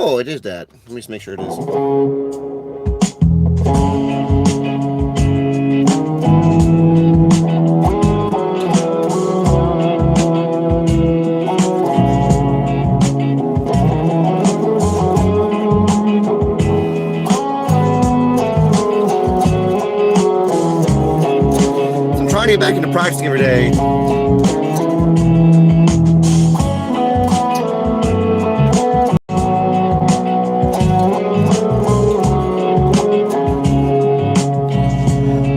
Oh, it is that. Let me just make sure it is. So I'm trying to get back into practicing every day.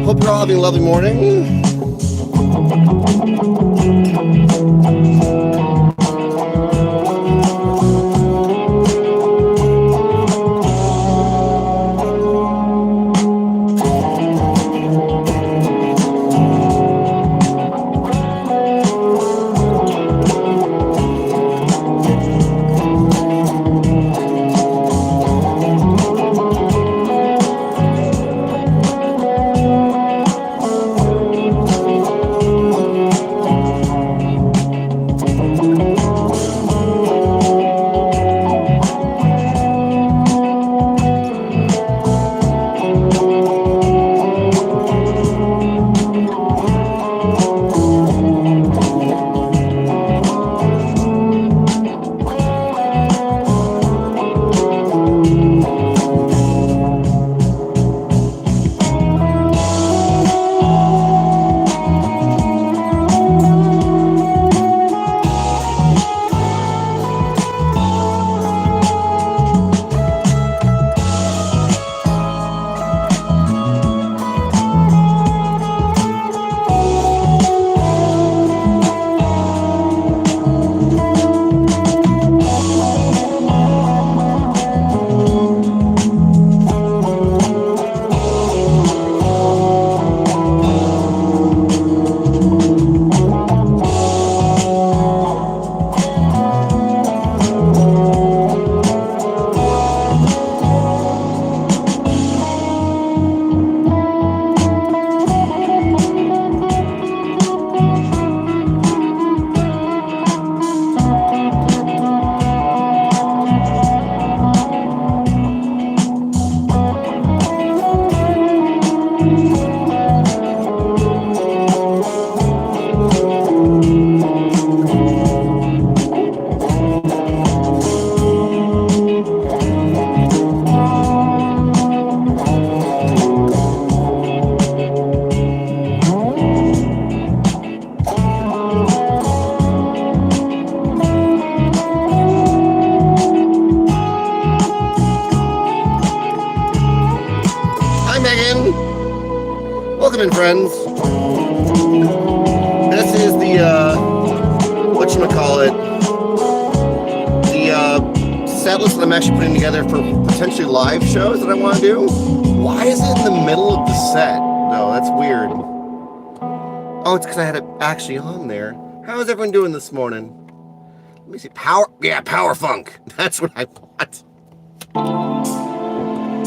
Hope you're all having a lovely morning. Welcome in, friends. This is the, whatchamacallit, the set list that I'm actually putting together for potentially live shows that I want to do. Why is it in the middle of the set? No, that's weird. Oh, it's because I had it actually on there. How is everyone doing this morning? Let me see. Power funk. That's what I want.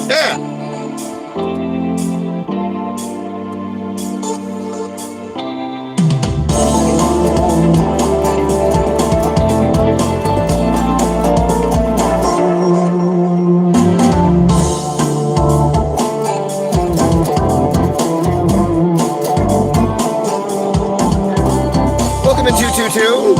Yeah. Welcome to 222.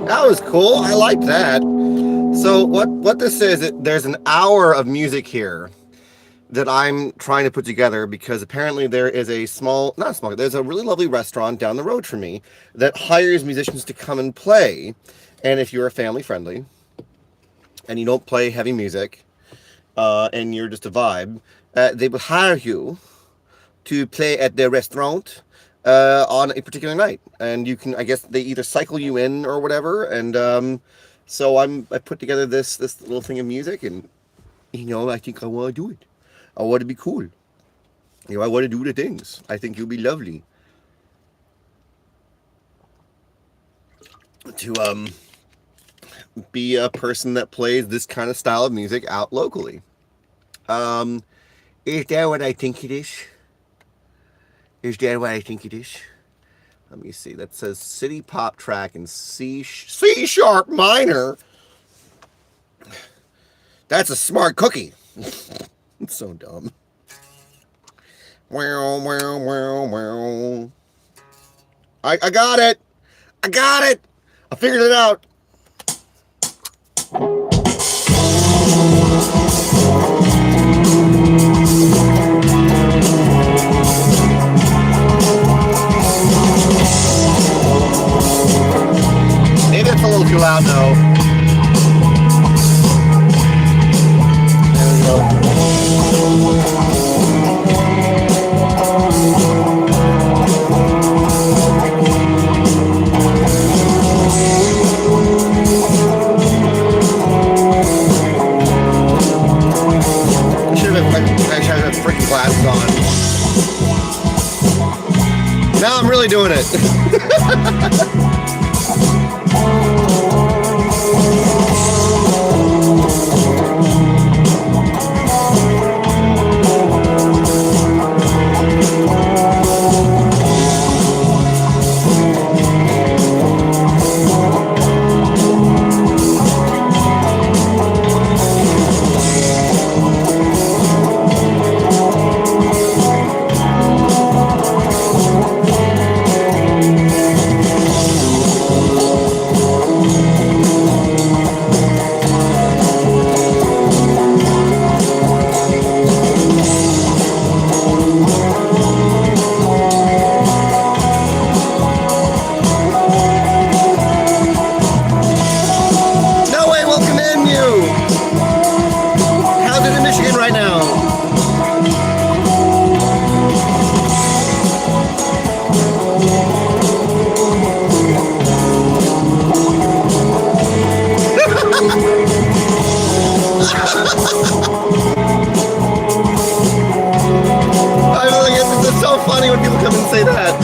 That was cool. I like that. So what this is, there's an hour of music here that I'm trying to put together because apparently there is there's a really lovely restaurant down the road from me that hires musicians to come and play. And if you're family friendly and you don't play heavy music and you're just a vibe, they will hire you to play at their restaurant on a particular night. And you can, I guess they either cycle you in or whatever. And so I put together this little thing of music, and I think I want to do it. I want to be cool. I want to do the things. I think you'll be lovely to be a person that plays this kind of style of music out locally. Is that what I think it is? Is that what I think it is? Let me see. That says city pop track in C sharp minor. That's a smart cookie. It's so dumb. Wow, wow, wow, wow. I got it. I got it. I figured it out. Maybe it's a little too loud though. There we go. I should have freaking glasses on. Now I'm really doing it. Funny when people come and say that.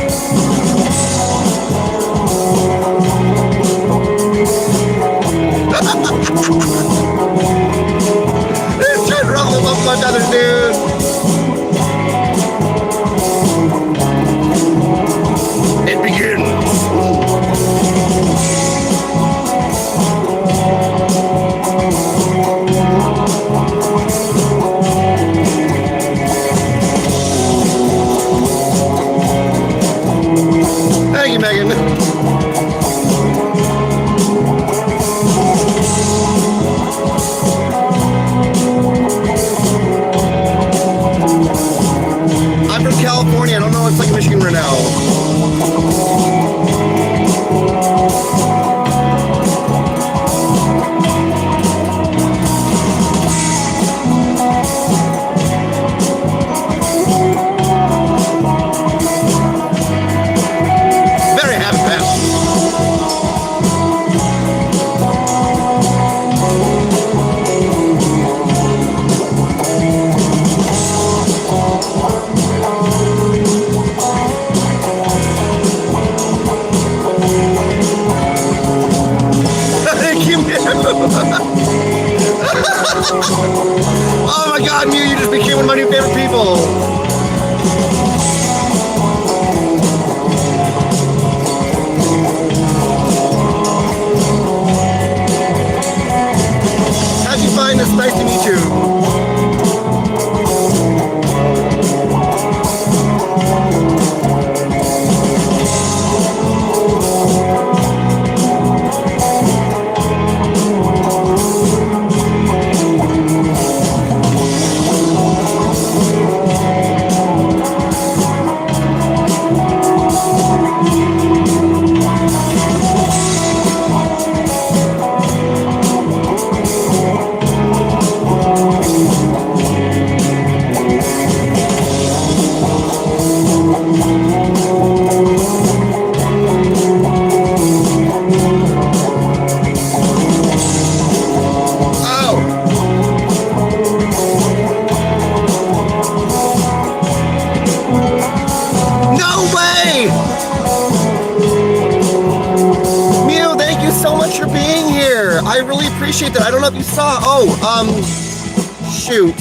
It's trying to rumble up my other dude. It begins. Thank you, Megan. I'm from California. I don't know what it's like in Michigan right now. Oh my God, Mew, you just became one of my new favorite people. How'd you find this? Nice to meet you. Appreciate that. I don't know if you saw. Shoot.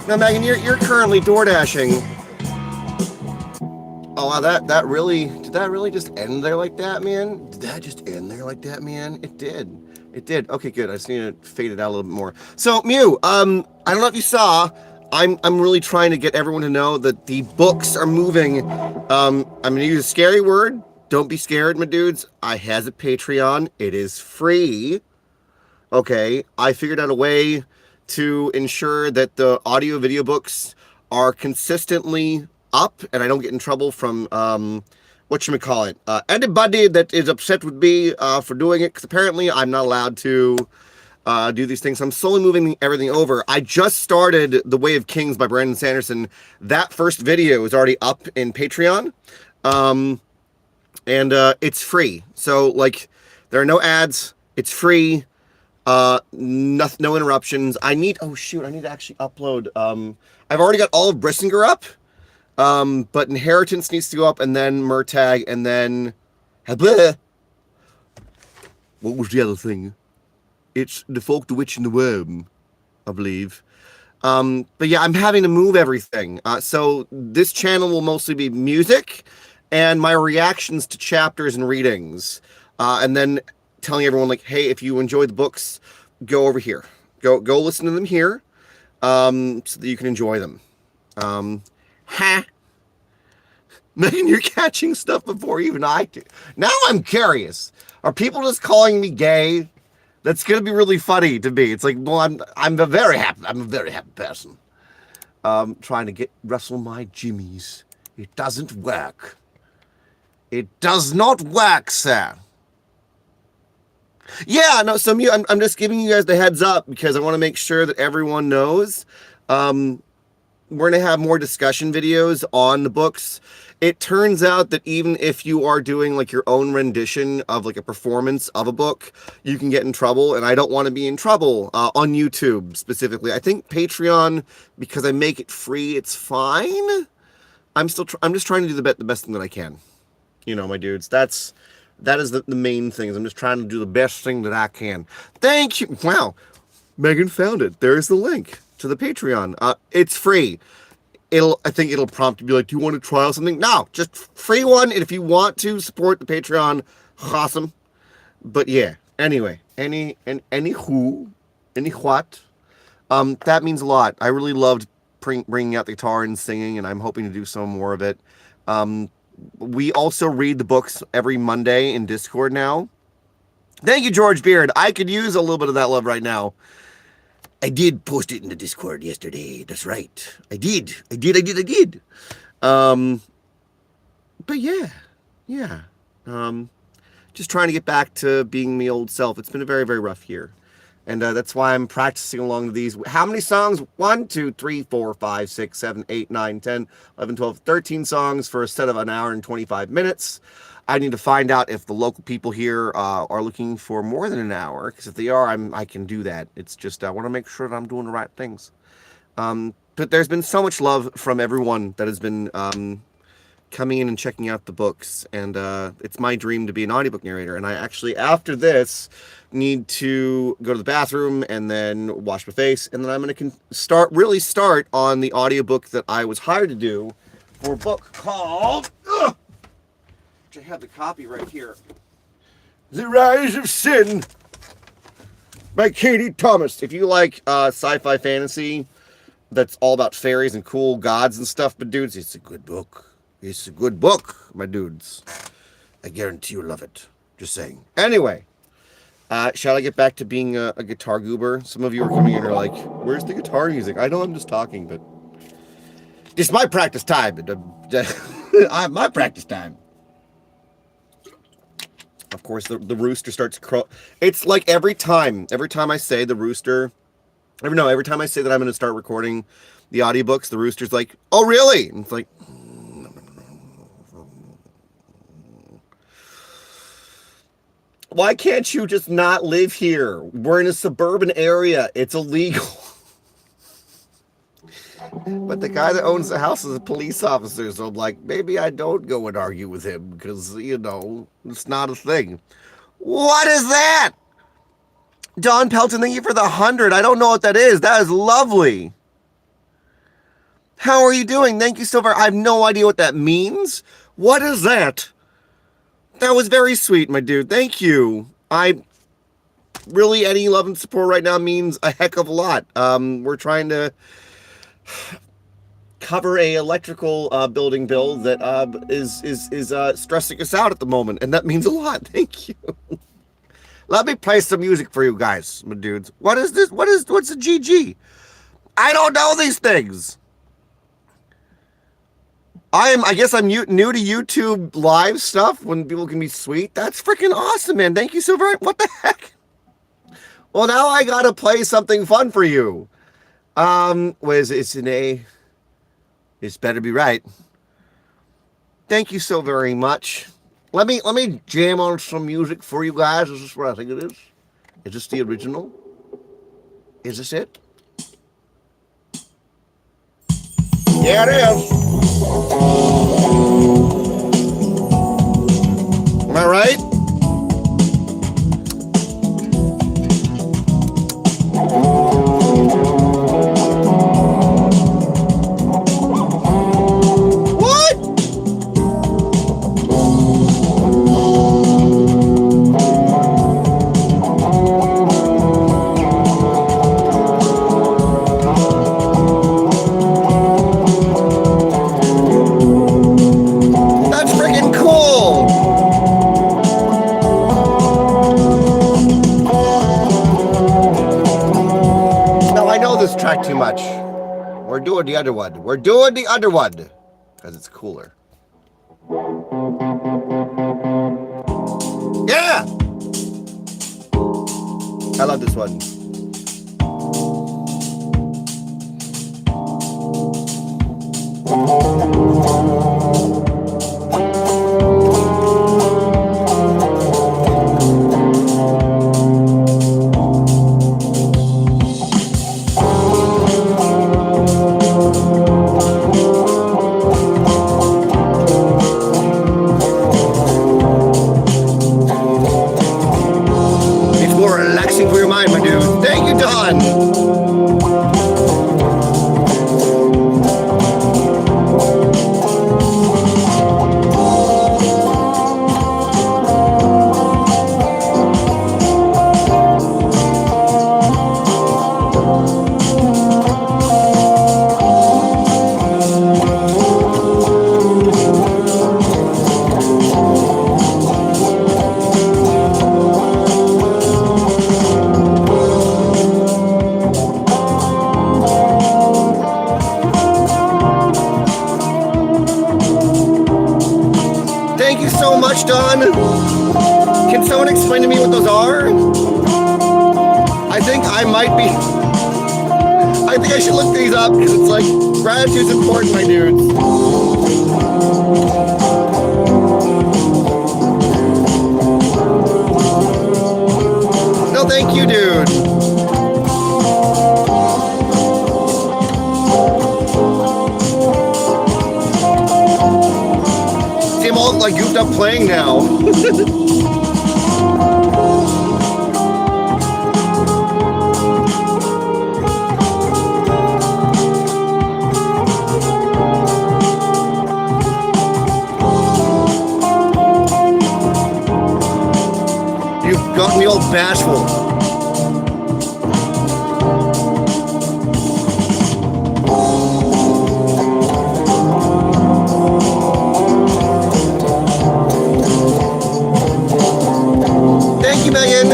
Now, Megan, you're currently door dashing. Oh, wow, did that really just end there like that, man? Did that just end there like that, man? It did. It did. Okay, good. I just need to fade it out a little bit more. So, Mew, I don't know if you saw. I'm really trying to get everyone to know that the books are moving. I'm gonna use a scary word. Don't be scared, my dudes. I has a Patreon. It is free. Okay, I figured out a way to ensure that the audio video books are consistently up and I don't get in trouble from, whatchamacallit, anybody that is upset with me for doing it, because apparently I'm not allowed to do these things. I'm slowly moving everything over. I just started The Way of Kings by Brandon Sanderson. That first video is already up in Patreon, and it's free. So, like, there are no ads. It's free. No interruptions. I need to actually upload, I've already got all of Brissinger up, but Inheritance needs to go up, and then Murtag, and then, what was the other thing? It's The Folk, the Witch, and the Worm, I believe. But yeah, I'm having to move everything. So this channel will mostly be music, and my reactions to chapters and readings, and then telling everyone, like, hey, if you enjoy the books, go over here. Go listen to them here, so that you can enjoy them. Megan, you're catching stuff before even I do. Now I'm curious. Are people just calling me gay? That's gonna be really funny to me. It's like, well, I'm a very happy person. Trying to wrestle my jimmies. It doesn't work. It does not work, sir. Yeah, no, so I'm just giving you guys the heads up because I want to make sure that everyone knows. We're going to have more discussion videos on the books. It turns out that even if you are doing like your own rendition of like a performance of a book, you can get in trouble, and I don't want to be in trouble on YouTube specifically. I think Patreon, because I make it free, it's fine. I'm just trying to do the best thing that I can. You know, my dudes, that is the main thing. I'm just trying to do the best thing that I can. Thank you. Wow. Megan found it. There's the link to the Patreon. It's free. I think it'll prompt to be like, do you want to try out something? No, just free one. And if you want to support the Patreon, awesome. But yeah, anyway, any what? That means a lot. I really loved bringing out the guitar and singing, and I'm hoping to do some more of it. We also read the books every Monday in Discord now. Thank you, George Beard. I could use a little bit of that love right now. I did post it in the Discord yesterday. That's right. I did. But yeah. Just trying to get back to being my old self. It's been a very, very rough year. And that's why I'm practicing along these. How many songs? 1, 2, 3, 4, 5, 6, 7, 8, 9, 10, 11, 12, 13 songs for a set of an hour and 25 minutes. I need to find out if the local people here are looking for more than an hour. Because if they are, I can do that. It's just I want to make sure that I'm doing the right things. But there's been so much love from everyone that has been coming in and checking out the books. And it's my dream to be an audiobook narrator. And I actually, after this, need to go to the bathroom and then wash my face. And then I'm going to really start on the audiobook that I was hired to do for a book called, which I have the copy right here, The Rise of Sin by Katie Thomas. If you like sci-fi fantasy that's all about fairies and cool gods and stuff, but dudes, it's a good book. It's a good book, my dudes. I guarantee you'll love it. Just saying. Anyway, shall I get back to being a guitar goober? Some of you are coming in and are like, where's the guitar music? I know I'm just talking, but it's my practice time. My practice time. Of course, the rooster starts crow. It's like every time I say the rooster, every time I say that I'm going to start recording the audiobooks, the rooster's like, oh, really? And it's like, why can't you just not live here? We're in a suburban area. It's illegal. But the guy that owns the house is a police officer, so I'm like, maybe I don't go and argue with him because, you know, it's not a thing. What is that? Don Pelton, thank you for the 100. I don't know what that is. That is lovely. How are you doing? Thank you so very much. I have no idea what that means. What is that? That was very sweet, my dude. Thank you. Really, any love and support right now means a heck of a lot. We're trying to cover a electrical building bill that is stressing us out at the moment, and that means a lot. Thank you. Let me play some music for you guys, my dudes. What is this? What's a GG? I don't know these things. I guess I'm new to YouTube live stuff when people can be sweet. That's freaking awesome, man. Thank you so very much. What the heck? Well, now I gotta play something fun for you. What is it? It's an A. It's better be right. Thank you so very much. Let me jam on some music for you guys. Is this what I think it is? Is this the original? Is this it? Yeah, it is. Am I right? Too much. We're doing the other one. We're doing the other one because it's cooler. Yeah! I love this one. Gratitude's important, my dudes. No, thank you, dude. I'm all like goofed up playing now. You've got me all bashful. Thank you, Megan.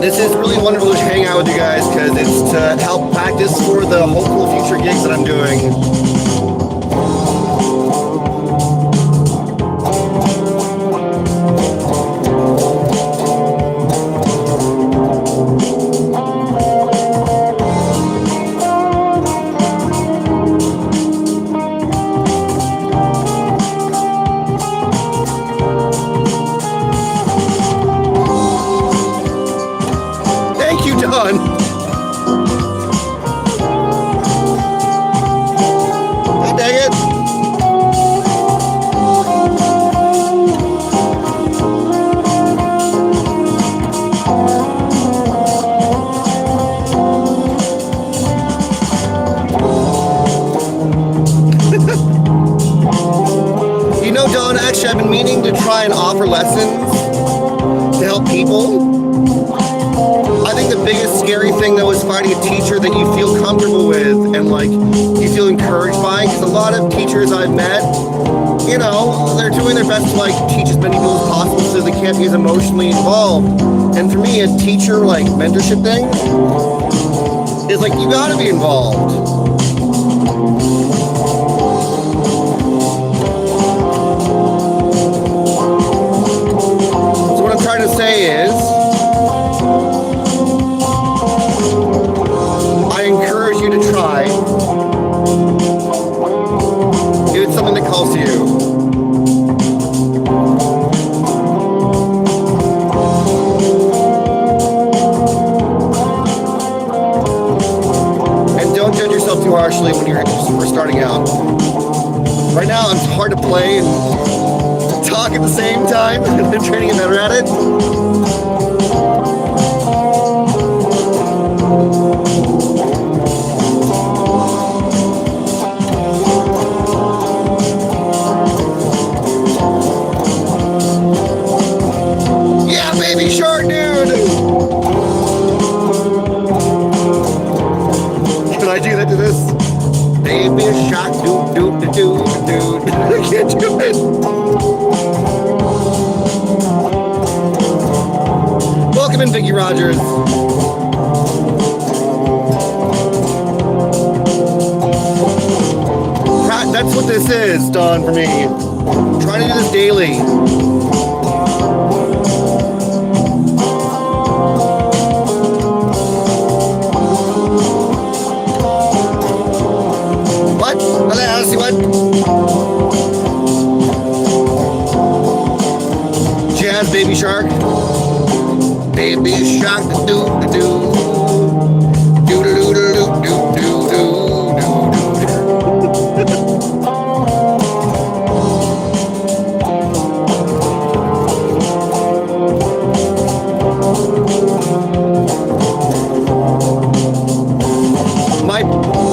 This is really wonderful to hang out with you guys because it's to help practice for the hopeful future gigs that I'm doing. I've been meaning to try and offer lessons to help people. I think the biggest scary thing though is finding a teacher that you feel comfortable with and like you feel encouraged by, because a lot of teachers I've met, you know, they're doing their best to like teach as many people as possible so they can't be as emotionally involved. And for me, a teacher like mentorship thing is like you gotta be involved. To say is I encourage you to try if it's something that calls to you. And don't judge yourself too harshly when you're first starting out. Right now it's hard to play and talk at the same time. I'm trying to get better at it. Yeah, baby shark, dude. Can I do that to this? Baby shark, dude. I can't do it. Welcome in, Vicky Rogers. That's what this is, Dawn, for me. I'm trying to do this daily. What? Let's see what? Jazz Baby Shark. Baby shark, do do do do do do do do do do.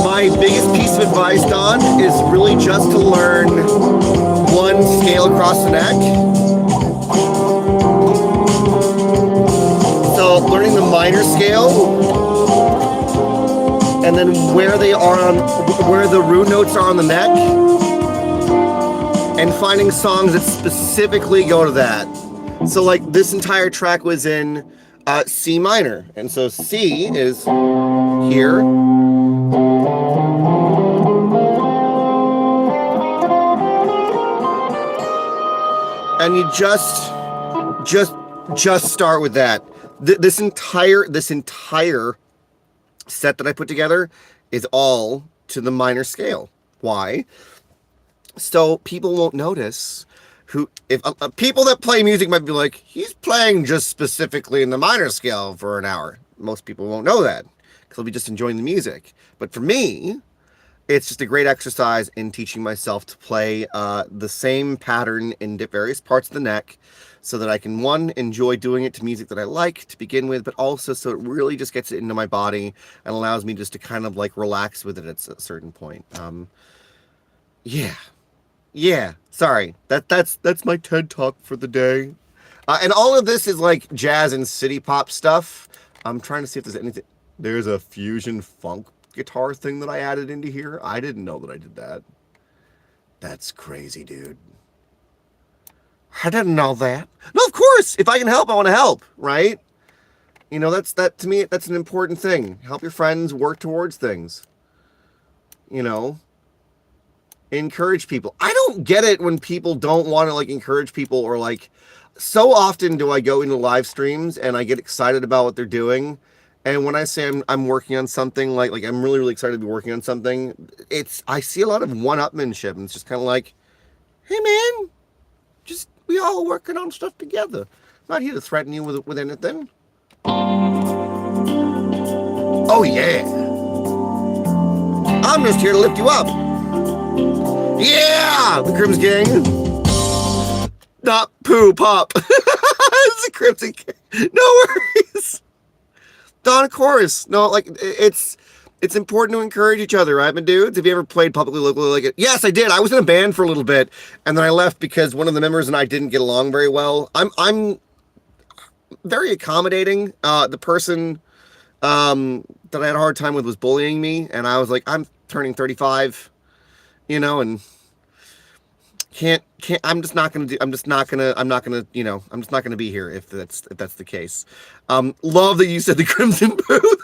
My biggest piece of advice, Don, is really just to learn one scale across the neck. So learning the minor scale, and then where they are on, where the root notes are on the neck, and finding songs that specifically go to that. So like this entire track was in C minor, and so C is here. And you just start with that. This entire set that I put together is all to the minor scale. Why? So people won't notice if people that play music might be like, he's playing just specifically in the minor scale for an hour. Most people won't know that because they'll be just enjoying the music. But for me, it's just a great exercise in teaching myself to play the same pattern in various parts of the neck so that I can, one, enjoy doing it to music that I like to begin with, but also so it really just gets it into my body and allows me just to kind of like relax with it at a certain point. Yeah. Sorry, that's my TED talk for the day. And all of this is like jazz and city pop stuff. I'm trying to see if there's anything. There's a fusion funk guitar thing that I added into here. I didn't know that I did that. That's crazy, dude. I didn't know that. No, of course. If I can help, I want to help, right? You know, that to me, that's an important thing. Help your friends work towards things. You know, encourage people. I don't get it when people don't want to like encourage people, or like, so often do I go into live streams and I get excited about what they're doing. And when I say I'm working on something, like I'm really, really excited to be working on something, I see a lot of one-upmanship, and it's just kind of like, hey man, just we all working on stuff together. I'm not here to threaten you with anything. Oh yeah. I'm just here to lift you up. Yeah, the Crimson Gang. Not poo pop. It's a Crimson Gang. No worries. Don, of course. No, like it's important to encourage each other, right, my dudes? Have you ever played publicly, locally like it? Yes, I did. I was in a band for a little bit, and then I left because one of the members and I didn't get along very well. I'm very accommodating. The person that I had a hard time with was bullying me, and I was like, I'm turning 35, you know, and I'm just not gonna be here if that's the case. Love that you said the Crimson Booth.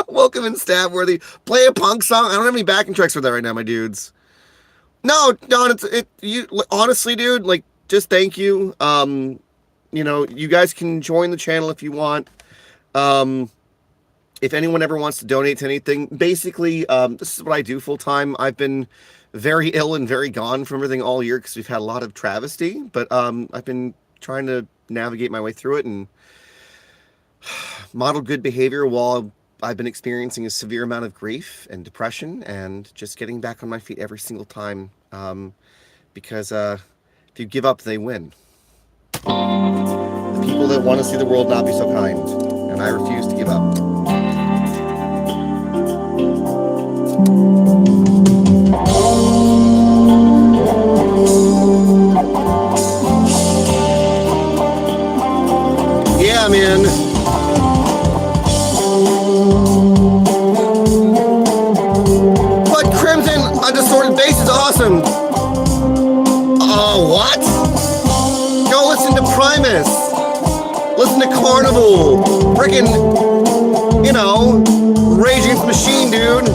Welcome in Stabworthy. Play a punk song. I don't have any backing tracks for that right now, my dudes. No, Don, you honestly, dude, like, just thank you. You know, you guys can join the channel if you want. If anyone ever wants to donate to anything, basically, this is what I do full time. I've been very ill and very gone from everything all year because we've had a lot of travesty, but I've been trying to navigate my way through it and model good behavior while I've been experiencing a severe amount of grief and depression, and just getting back on my feet every single time, because if you give up, they win. The people that want to see the world not be so kind, and I refuse to give up. Yeah, man. But Crimson Undistorted Bass is awesome. Oh, what? Go listen to Primus. Listen to Carnival. Frickin', you know, Rage Against the Machine, dude.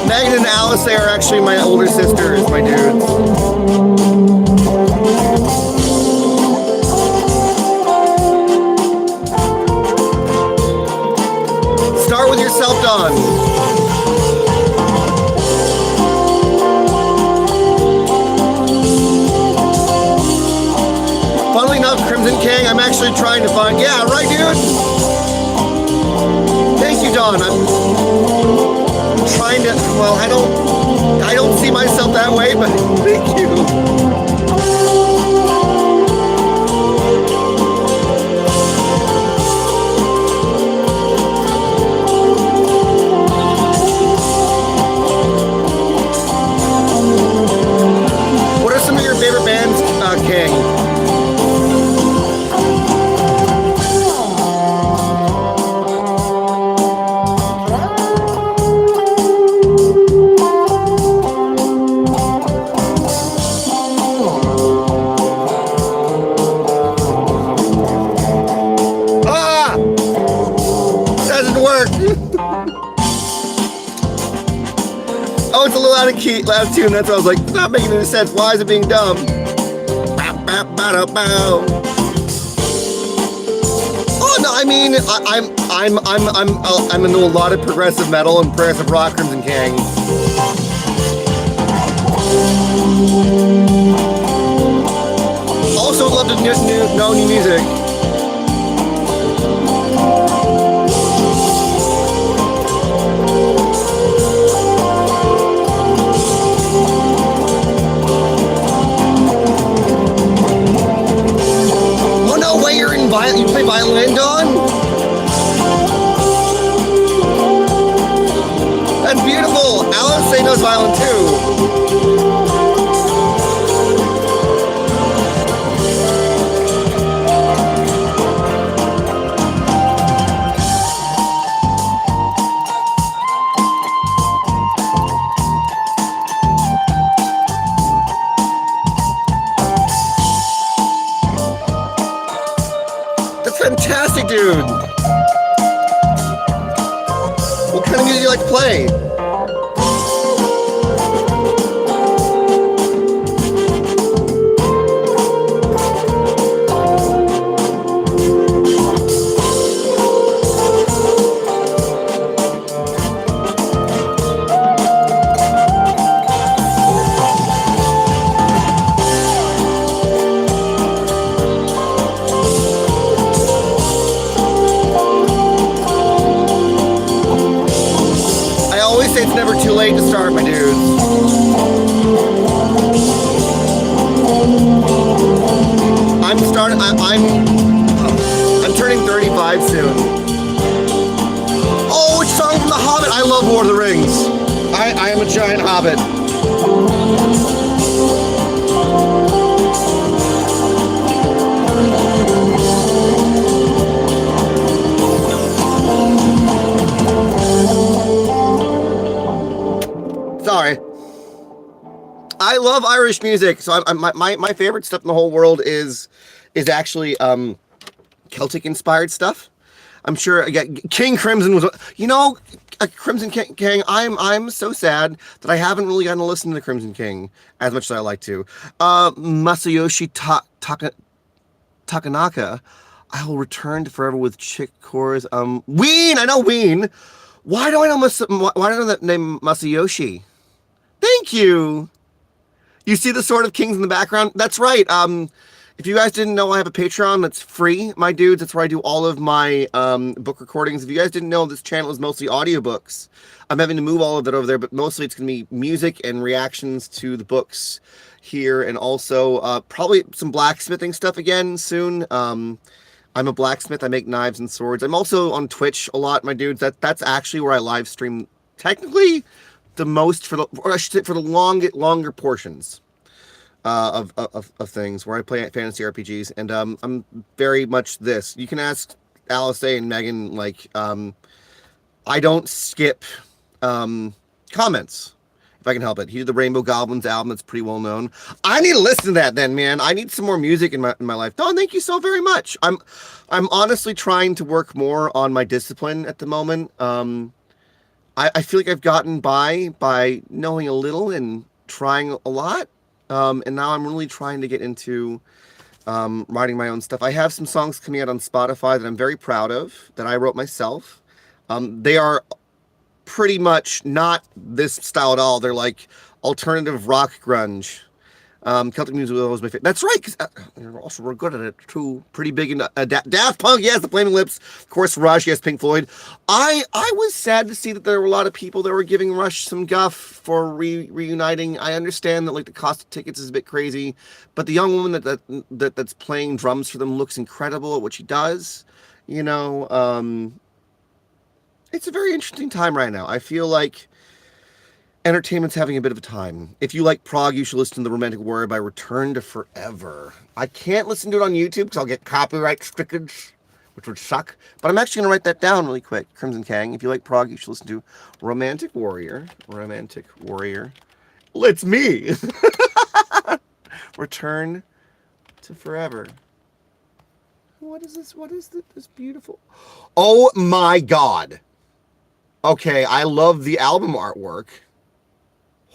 Megan and Alice, they are actually my older sisters, my dudes. Start with yourself, Don. Funnily enough, Crimson King, I'm actually trying to find. Yeah, right, dude. Thank you, Don. I'm trying to. Well, I don't see myself that way, but thank you. What are some of your favorite bands, King? Oh, it's a little out of key, last tune. That's why I was like, it's not making any sense. Why is it being dumb? Oh no, I mean, I'm into a lot of progressive metal and progressive rock, Crimson King. Also, would love to know new music. knows violin too. That's fantastic, dude. What kind of music do you like to play? It's never too late to start, my dudes. I'm turning 35 soon. Oh, it's song from The Hobbit. I love Lord of the Rings. I am a giant hobbit. Sorry. I love Irish music, so my favorite stuff in the whole world is actually Celtic inspired stuff. I'm sure King Crimson was, Crimson King. I'm so sad that I haven't really gotten to listen to the Crimson King as much as I like to. Masayoshi Takanaka. I will return to forever with chick chorus. Ween. I know Ween. Why do I know that name Masayoshi? Thank you. You see the Sword of Kings in the background? That's right. If you guys didn't know, I have a Patreon that's free, my dudes. That's where I do all of my book recordings. If you guys didn't know, this channel is mostly audiobooks. I'm having to move all of that over there, but mostly it's going to be music and reactions to the books here, and also probably some blacksmithing stuff again soon. I'm a blacksmith. I make knives and swords. I'm also on Twitch a lot, my dudes. That's actually where I live stream technically the most for the longer portions of things where I play fantasy RPGs, and I'm very much this. You can ask Alice A and Megan, like I don't skip comments if I can help it. He did the Rainbow Goblins album that's pretty well known. I need to listen to that then, man. I need some more music in my life. Don, thank you so very much. I'm honestly trying to work more on my discipline at the moment. I feel like I've gotten by knowing a little and trying a lot. And now I'm really trying to get into writing my own stuff. I have some songs coming out on Spotify that I'm very proud of, that I wrote myself. They are pretty much not this style at all. They're like alternative rock grunge. Celtic music was always my favorite. That's right, because we're good at it too. Pretty big in Daft Punk, yes, the Flaming Lips, of course, Rush, yes, Pink Floyd. I was sad to see that there were a lot of people that were giving Rush some guff for reuniting. I understand that like the cost of tickets is a bit crazy, but the young woman that's playing drums for them looks incredible at what she does. It's a very interesting time right now. I feel like entertainment's having a bit of a time. If you like prog, you should listen to The Romantic Warrior by Return to Forever. I can't listen to it on YouTube because I'll get copyright stricken, which would suck. But I'm actually going to write that down really quick. Crimson Kang. If you like prog, you should listen to Romantic Warrior. Romantic Warrior. Well, it's me. Return to Forever. What is this? What is this beautiful? Oh my God. Okay, I love the album artwork.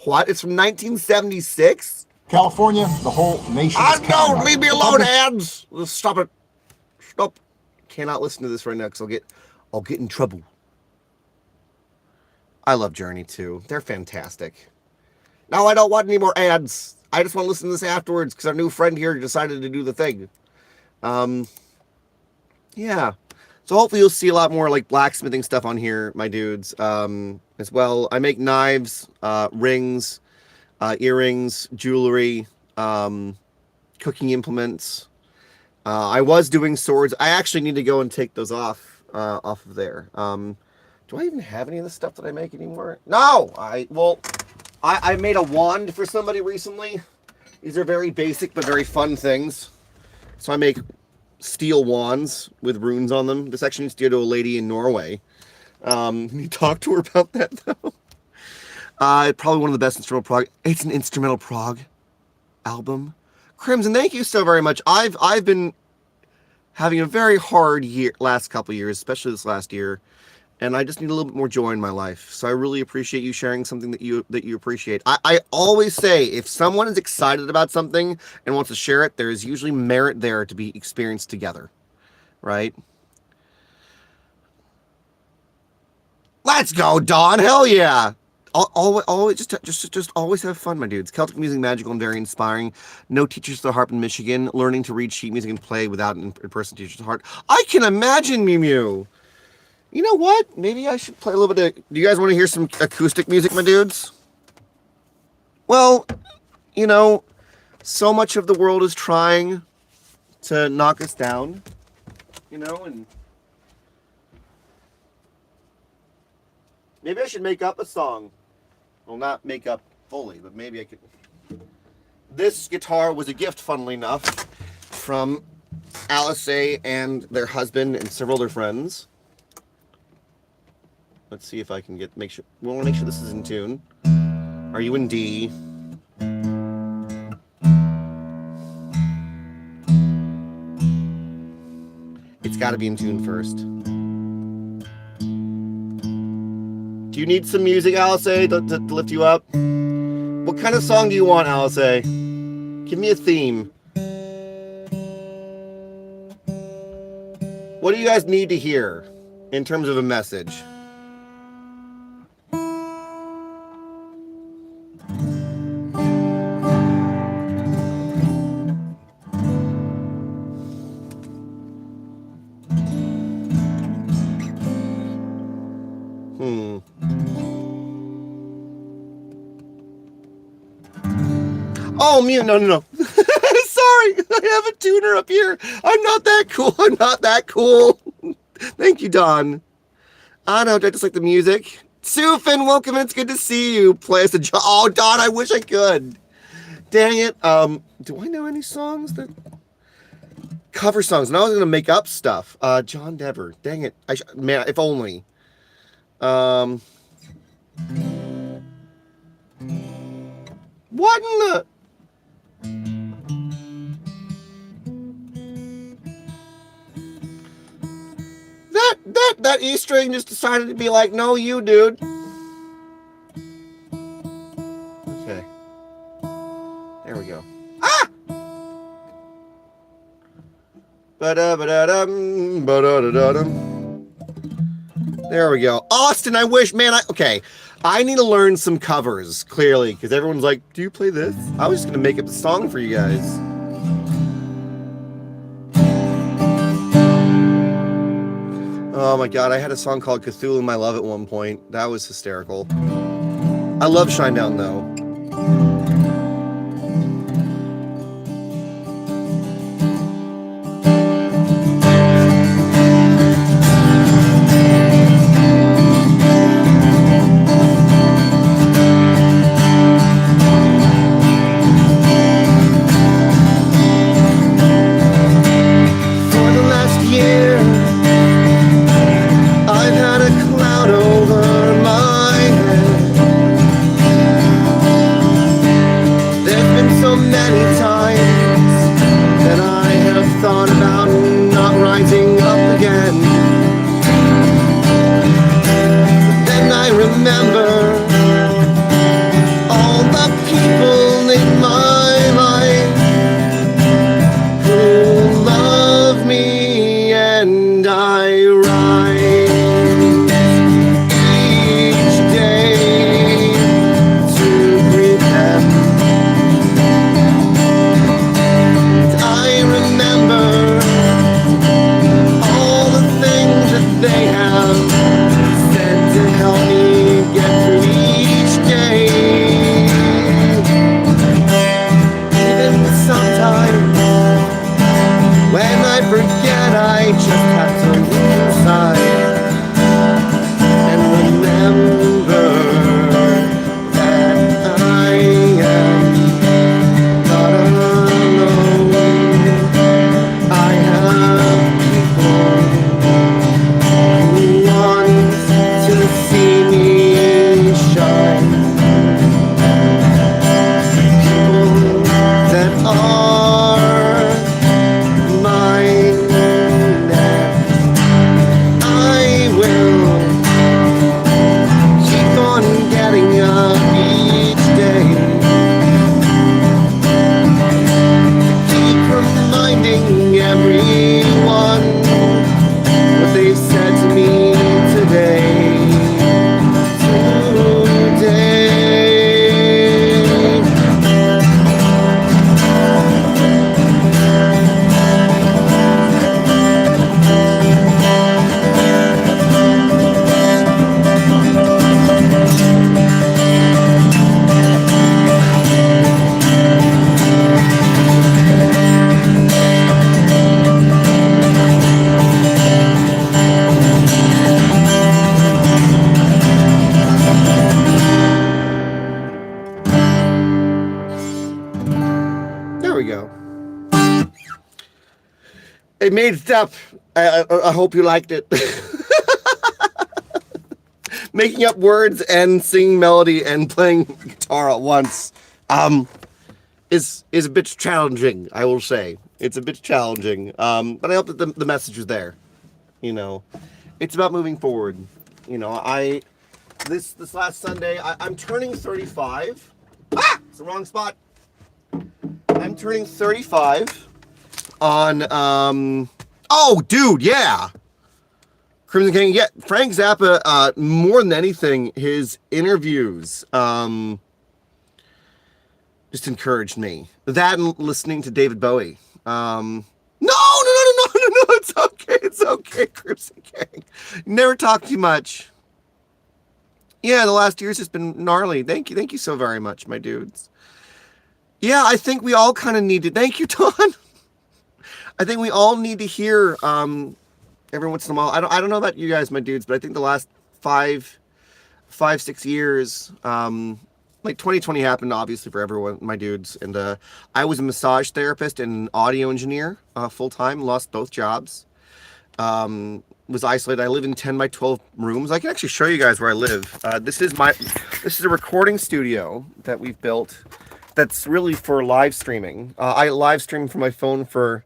What? It's from 1976? California, the whole nation. Don't leave me alone, ads. Stop it. Stop. Cannot listen to this right now because I'll get in trouble. I love Journey too. They're fantastic. Now I don't want any more ads. I just want to listen to this afterwards because our new friend here decided to do the thing. Yeah. So hopefully you'll see a lot more like blacksmithing stuff on here, my dudes, as well. I make knives, rings, earrings, jewelry, cooking implements. I was doing swords. I actually need to go and take those off of there. Do I even have any of the stuff that I make anymore? No! I made a wand for somebody recently. These are very basic but very fun things. So I make steel wands with runes on them. This actually needs to go to a lady in Norway. You talk to her about that though. Probably one of the best instrumental prog. It's an instrumental prog album. Crimson, thank you so very much. I've been having a very hard last couple years, especially this last year, and I just need a little bit more joy in my life. So I really appreciate you sharing something that you appreciate. I always say, if someone is excited about something and wants to share it, there is usually merit there to be experienced together, right? Let's go, Dawn. Hell yeah. Always just always have fun, my dudes. Celtic music, magical and very inspiring. No teachers to the harp in Michigan. Learning to read sheet music and play without an in-person teacher to the harp. I can imagine, Mew Mew. You know what? Maybe I should play a little bit of... Do you guys want to hear some acoustic music, my dudes? Well, you know, so much of the world is trying to knock us down, you know, and... Maybe I should make up a song. Well, not make up fully, but maybe I could... This guitar was a gift, funnily enough, from Alice and their husband and several other friends. Let's see if I can make sure... We want to make sure this is in tune. Are you in D? It's got to be in tune first. Do you need some music, Alice, to lift you up? What kind of song do you want, Alice? Give me a theme. What do you guys need to hear in terms of a message? Oh, Mew, no. Sorry, I have a tuner up here. I'm not that cool. Thank you, Don. I know, I just like the music. Sufin, welcome, it's good to see you. Play us a... Oh, Don, I wish I could. Dang it. Do I know any songs that... Cover songs. And I was going to make up stuff. John Dever. Dang it. Man, if only. What in the... That E string just decided to be like, no, you, dude. Okay. There we go. Ah! Ba-da-ba-da-dum, ba-da-da-da-dum. There we go. Austin, I wish, man, okay. I need to learn some covers, clearly, because everyone's like, do you play this? I was just going to make up a song for you guys. Oh my god, I had a song called Cthulhu My Love at one point. That was hysterical. I love Shinedown, though. When I forget, I just have to look aside. I made it up. I hope you liked it. Making up words and singing melody and playing guitar at once is a bit challenging, I will say. It's a bit challenging. But I hope that the message is there. You know, it's about moving forward. You know, this last Sunday, I'm turning 35. Ah! It's the wrong spot. I'm turning 35 on, oh, dude, yeah. Crimson King, yeah, Frank Zappa, more than anything, his interviews just encouraged me. That and listening to David Bowie. No, it's okay, Crimson King. Never talk too much. Yeah, the last year's just been gnarly. Thank you so very much, my dudes. Yeah, I think we all kind of need to, thank you, Don. I think we all need to hear, every once in a while. I don't know about you guys, my dudes, but I think the last 6 years, like 2020 happened obviously for everyone, my dudes, and I was a massage therapist and an audio engineer, full time. Lost both jobs. Was isolated. I live in 10 by 12 rooms. I can actually show you guys where I live. This is a recording studio that we've built. That's really for live streaming. I live stream from my phone for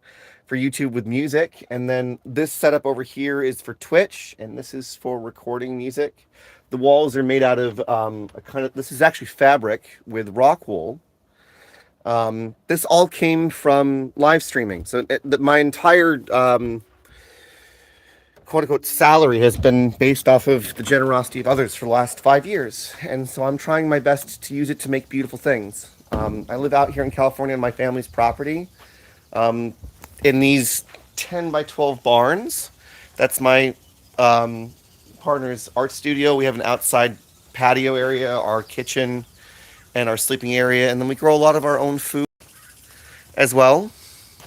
YouTube with music, and then this setup over here is for Twitch, and this is for recording music. The walls are made out of this is actually fabric with rock wool. This all came from live streaming. So my entire quote unquote salary has been based off of the generosity of others for the last 5 years, and so I'm trying my best to use it to make beautiful things. I live out here in California on my family's property. In these 10 by 12 barns. That's my partner's art studio. We have an outside patio area, our kitchen, and our sleeping area. And then we grow a lot of our own food as well.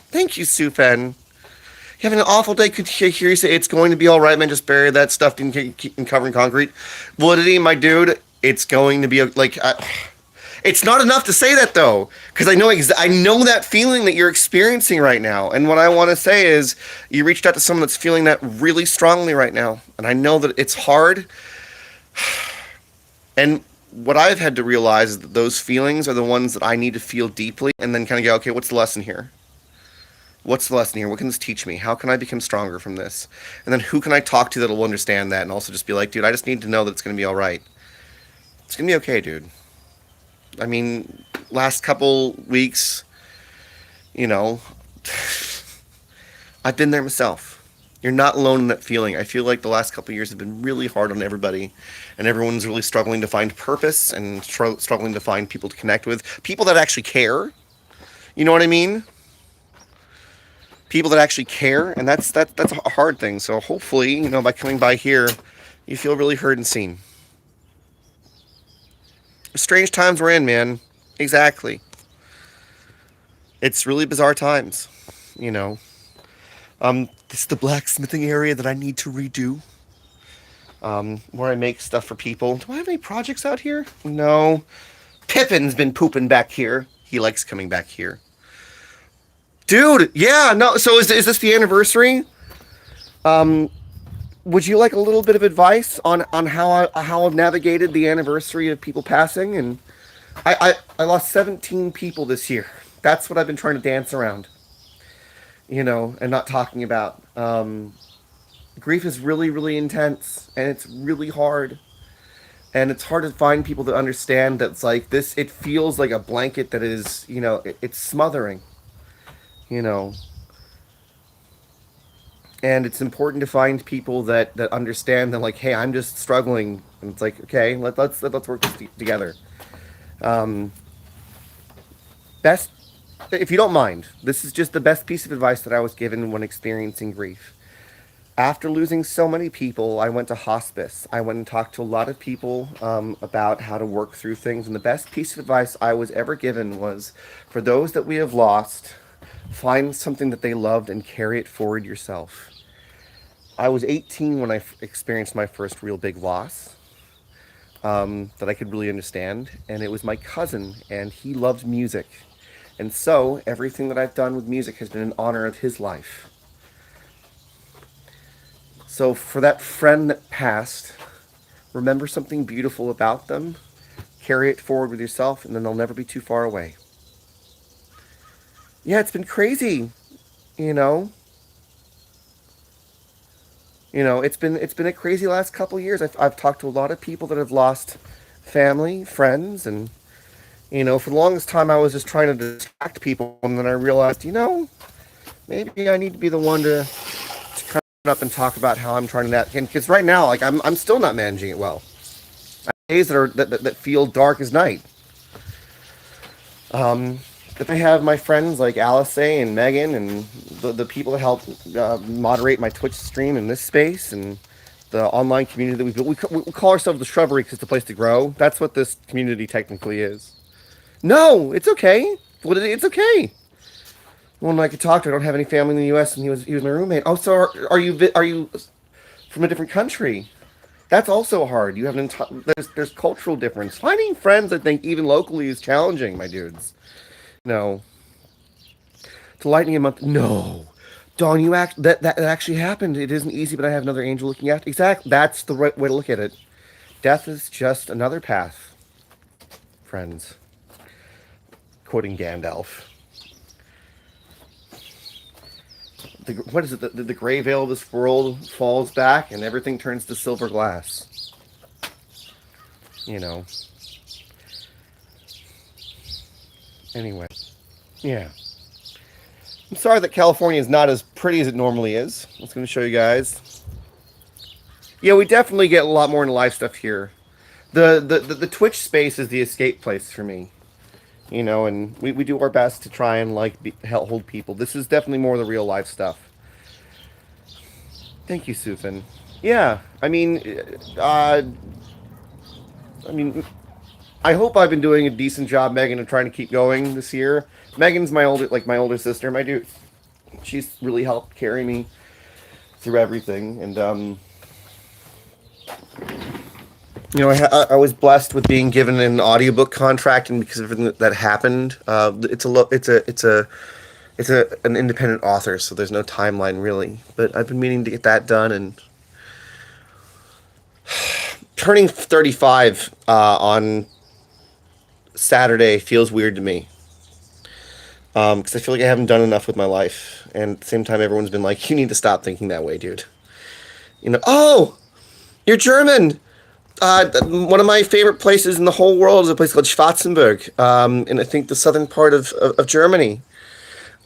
Thank you, Sufen. You having an awful day? Could you hear you say it's going to be all right, man? Just bury that stuff in covering concrete. Validity, my dude. It's going to be it's not enough to say that though, because I know that feeling that you're experiencing right now. And what I want to say is, you reached out to someone that's feeling that really strongly right now, and I know that it's hard. And what I've had to realize is that those feelings are the ones that I need to feel deeply, and then kind of go, okay, what's the lesson here? What's the lesson here? What can this teach me? How can I become stronger from this? And then who can I talk to that will understand that, and also just be like, dude, I just need to know that it's going to be all right. It's going to be okay, dude. I mean, last couple weeks, you know, I've been there myself. You're not alone in that feeling. I feel like the last couple of years have been really hard on everybody, and everyone's really struggling to find purpose and struggling to find people to connect with. People that actually care. You know what I mean? People that actually care, and that's a hard thing. So hopefully, you know, by coming by here, you feel really heard and seen. Strange times we're in, man. Exactly. It's really bizarre times, you know. This is the blacksmithing area that I need to redo. Where I make stuff for people. Do I have any projects out here? No. Pippin's been pooping back here. He likes coming back here. Dude, yeah, no. So is this the anniversary? Would you like a little bit of advice on how I've navigated the anniversary of people passing? And I lost 17 people this year. That's what I've been trying to dance around, you know, and not talking about. Grief is really, really intense, and it's really hard. And it's hard to find people that understand that it's like this. It feels like a blanket that is, you know, it's smothering, you know. And it's important to find people that understand that, like, hey, I'm just struggling, and it's like, okay, let's work this together. Best, if you don't mind, this is just the best piece of advice that I was given when experiencing grief. After losing so many people, I went to hospice. I went and talked to a lot of people about how to work through things, and the best piece of advice I was ever given was, for those that we have lost, find something that they loved and carry it forward yourself. I was 18 when I experienced my first real big loss that I could really understand, and it was my cousin, and he loved music. And so everything that I've done with music has been in honor of his life. So for that friend that passed, remember something beautiful about them, carry it forward with yourself, and then they'll never be too far away. Yeah, it's been crazy, you know. It's been a crazy last couple years. I've talked to a lot of people that have lost family, friends, and for the longest time I was just trying to distract people, and then I realized, maybe I need to be the one to come up and talk about how I'm trying to that. Because right now, like I'm still not managing it well. I have days that feel dark as night. But I have my friends like Alice and Megan and the people that help moderate my Twitch stream in this space and the online community that we built. We call ourselves the Shrubbery because it's a place to grow. That's what this community technically is. No, it's okay. It's okay. One I could talk to. I don't have any family in the U.S. and he was my roommate. Oh, so are you from a different country? That's also hard. You have there's cultural difference. Finding friends, I think, even locally, is challenging, my dudes. No, to lightning a month. No, Dawn, that actually happened. It isn't easy, but I have another angel looking after. Exactly. That's the right way to look at it. Death is just another path, friends. Quoting Gandalf. What is it? The gray veil of this world falls back, and everything turns to silver glass. Anyway, yeah. I'm sorry that California is not as pretty as it normally is. I was going to show you guys. Yeah, we definitely get a lot more into live stuff here. The Twitch space is the escape place for me. And we do our best to try and hold people. This is definitely more the real life stuff. Thank you, Sufin. Yeah, I mean, I hope I've been doing a decent job, Megan, of trying to keep going this year. Megan's my older sister, my dude. She's really helped carry me through everything, and I was blessed with being given an audiobook contract, and because of everything that happened, it's an independent author, so there's no timeline really. But I've been meaning to get that done, and turning 35 on Saturday feels weird to me. Because I feel like I haven't done enough with my life, and at the same time, everyone's been like, "You need to stop thinking that way, dude." Oh, you're German. One of my favorite places in the whole world is a place called Schwarzenberg, in I think the southern part of Germany.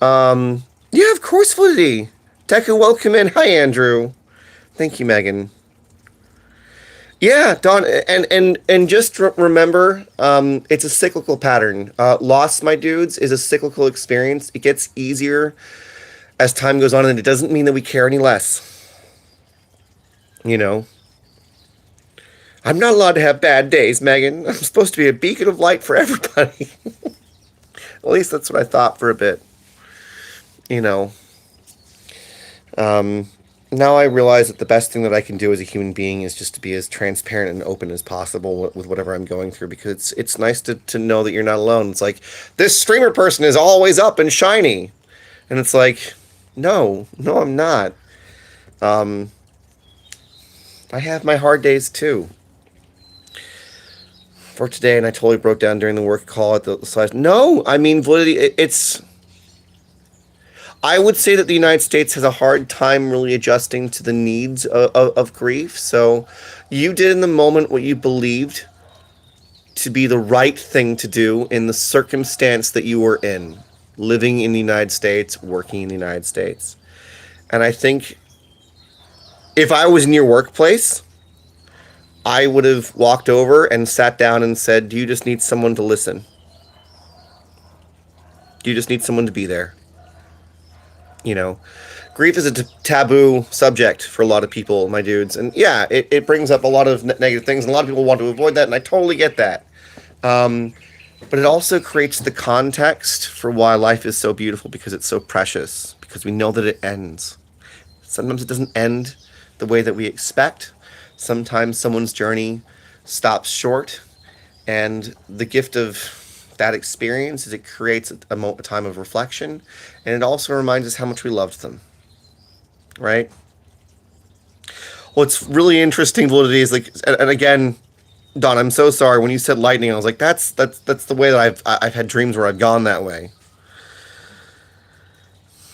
Yeah, of course, Validity. Deku, welcome in. Hi, Andrew. Thank you, Megan. Yeah, Don, and just remember, it's a cyclical pattern. Loss, my dudes, is a cyclical experience. It gets easier as time goes on, and it doesn't mean that we care any less. I'm not allowed to have bad days, Megan. I'm supposed to be a beacon of light for everybody. At least that's what I thought for a bit. Now I realize that the best thing that I can do as a human being is just to be as transparent and open as possible with whatever I'm going through, because it's nice to know that you're not alone. It's like, this streamer person is always up and shiny. And it's like, no, I'm not. I have my hard days too. For today, and I totally broke down during the work call at the side. No, I mean, validity, I would say that the United States has a hard time really adjusting to the needs of grief. So you did in the moment what you believed to be the right thing to do in the circumstance that you were in, living in the United States, working in the United States. And I think if I was in your workplace, I would have walked over and sat down and said, "Do you just need someone to listen? Do you just need someone to be there?" Grief is a taboo subject for a lot of people, my dudes. And yeah, it brings up a lot of negative things, and a lot of people want to avoid that, and I totally get that. But it also creates the context for why life is so beautiful, because it's so precious, because we know that it ends. Sometimes it doesn't end the way that we expect. Sometimes someone's journey stops short, and the gift of that experience is it creates a time of reflection, and it also reminds us how much we loved them, right? What's really interesting, validity, is like, and again, Don, I'm so sorry. When you said lightning, I was like, that's the way that I've had dreams where I've gone that way.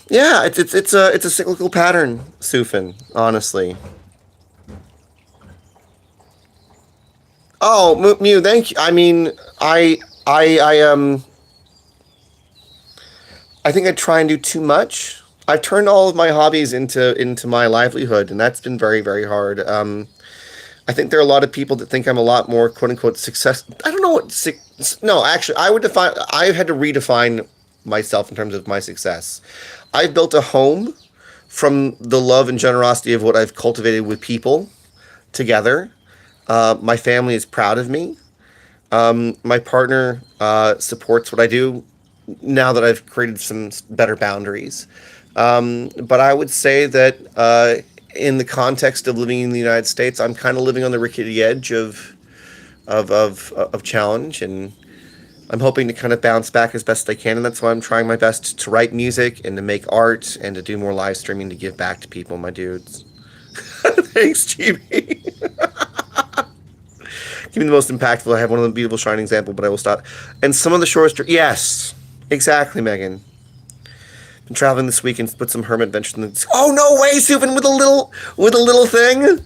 Yeah, it's a cyclical pattern, Sufin. Honestly. Oh, Mew, thank you. I mean, I think I try and do too much. I've turned all of my hobbies into my livelihood, and that's been very, very hard. I think there are a lot of people that think I'm a lot more quote unquote success. I don't know what no, actually, I would define. I've had to redefine myself in terms of my success. I've built a home from the love and generosity of what I've cultivated with people together. My family is proud of me. My partner supports what I do now that I've created some better boundaries. But I would say that in the context of living in the United States, I'm kind of living on the rickety edge of challenge, and I'm hoping to kind of bounce back as best I can. And that's why I'm trying my best to write music and to make art and to do more live streaming to give back to people, my dudes. Thanks, GB. Give me the most impactful. I have one of the beautiful shining example, but I will stop. And some of the shortest. Yes, exactly, Megan. Been traveling this week and put some hermit adventures in the. Oh no way, Sufin, with a little thing.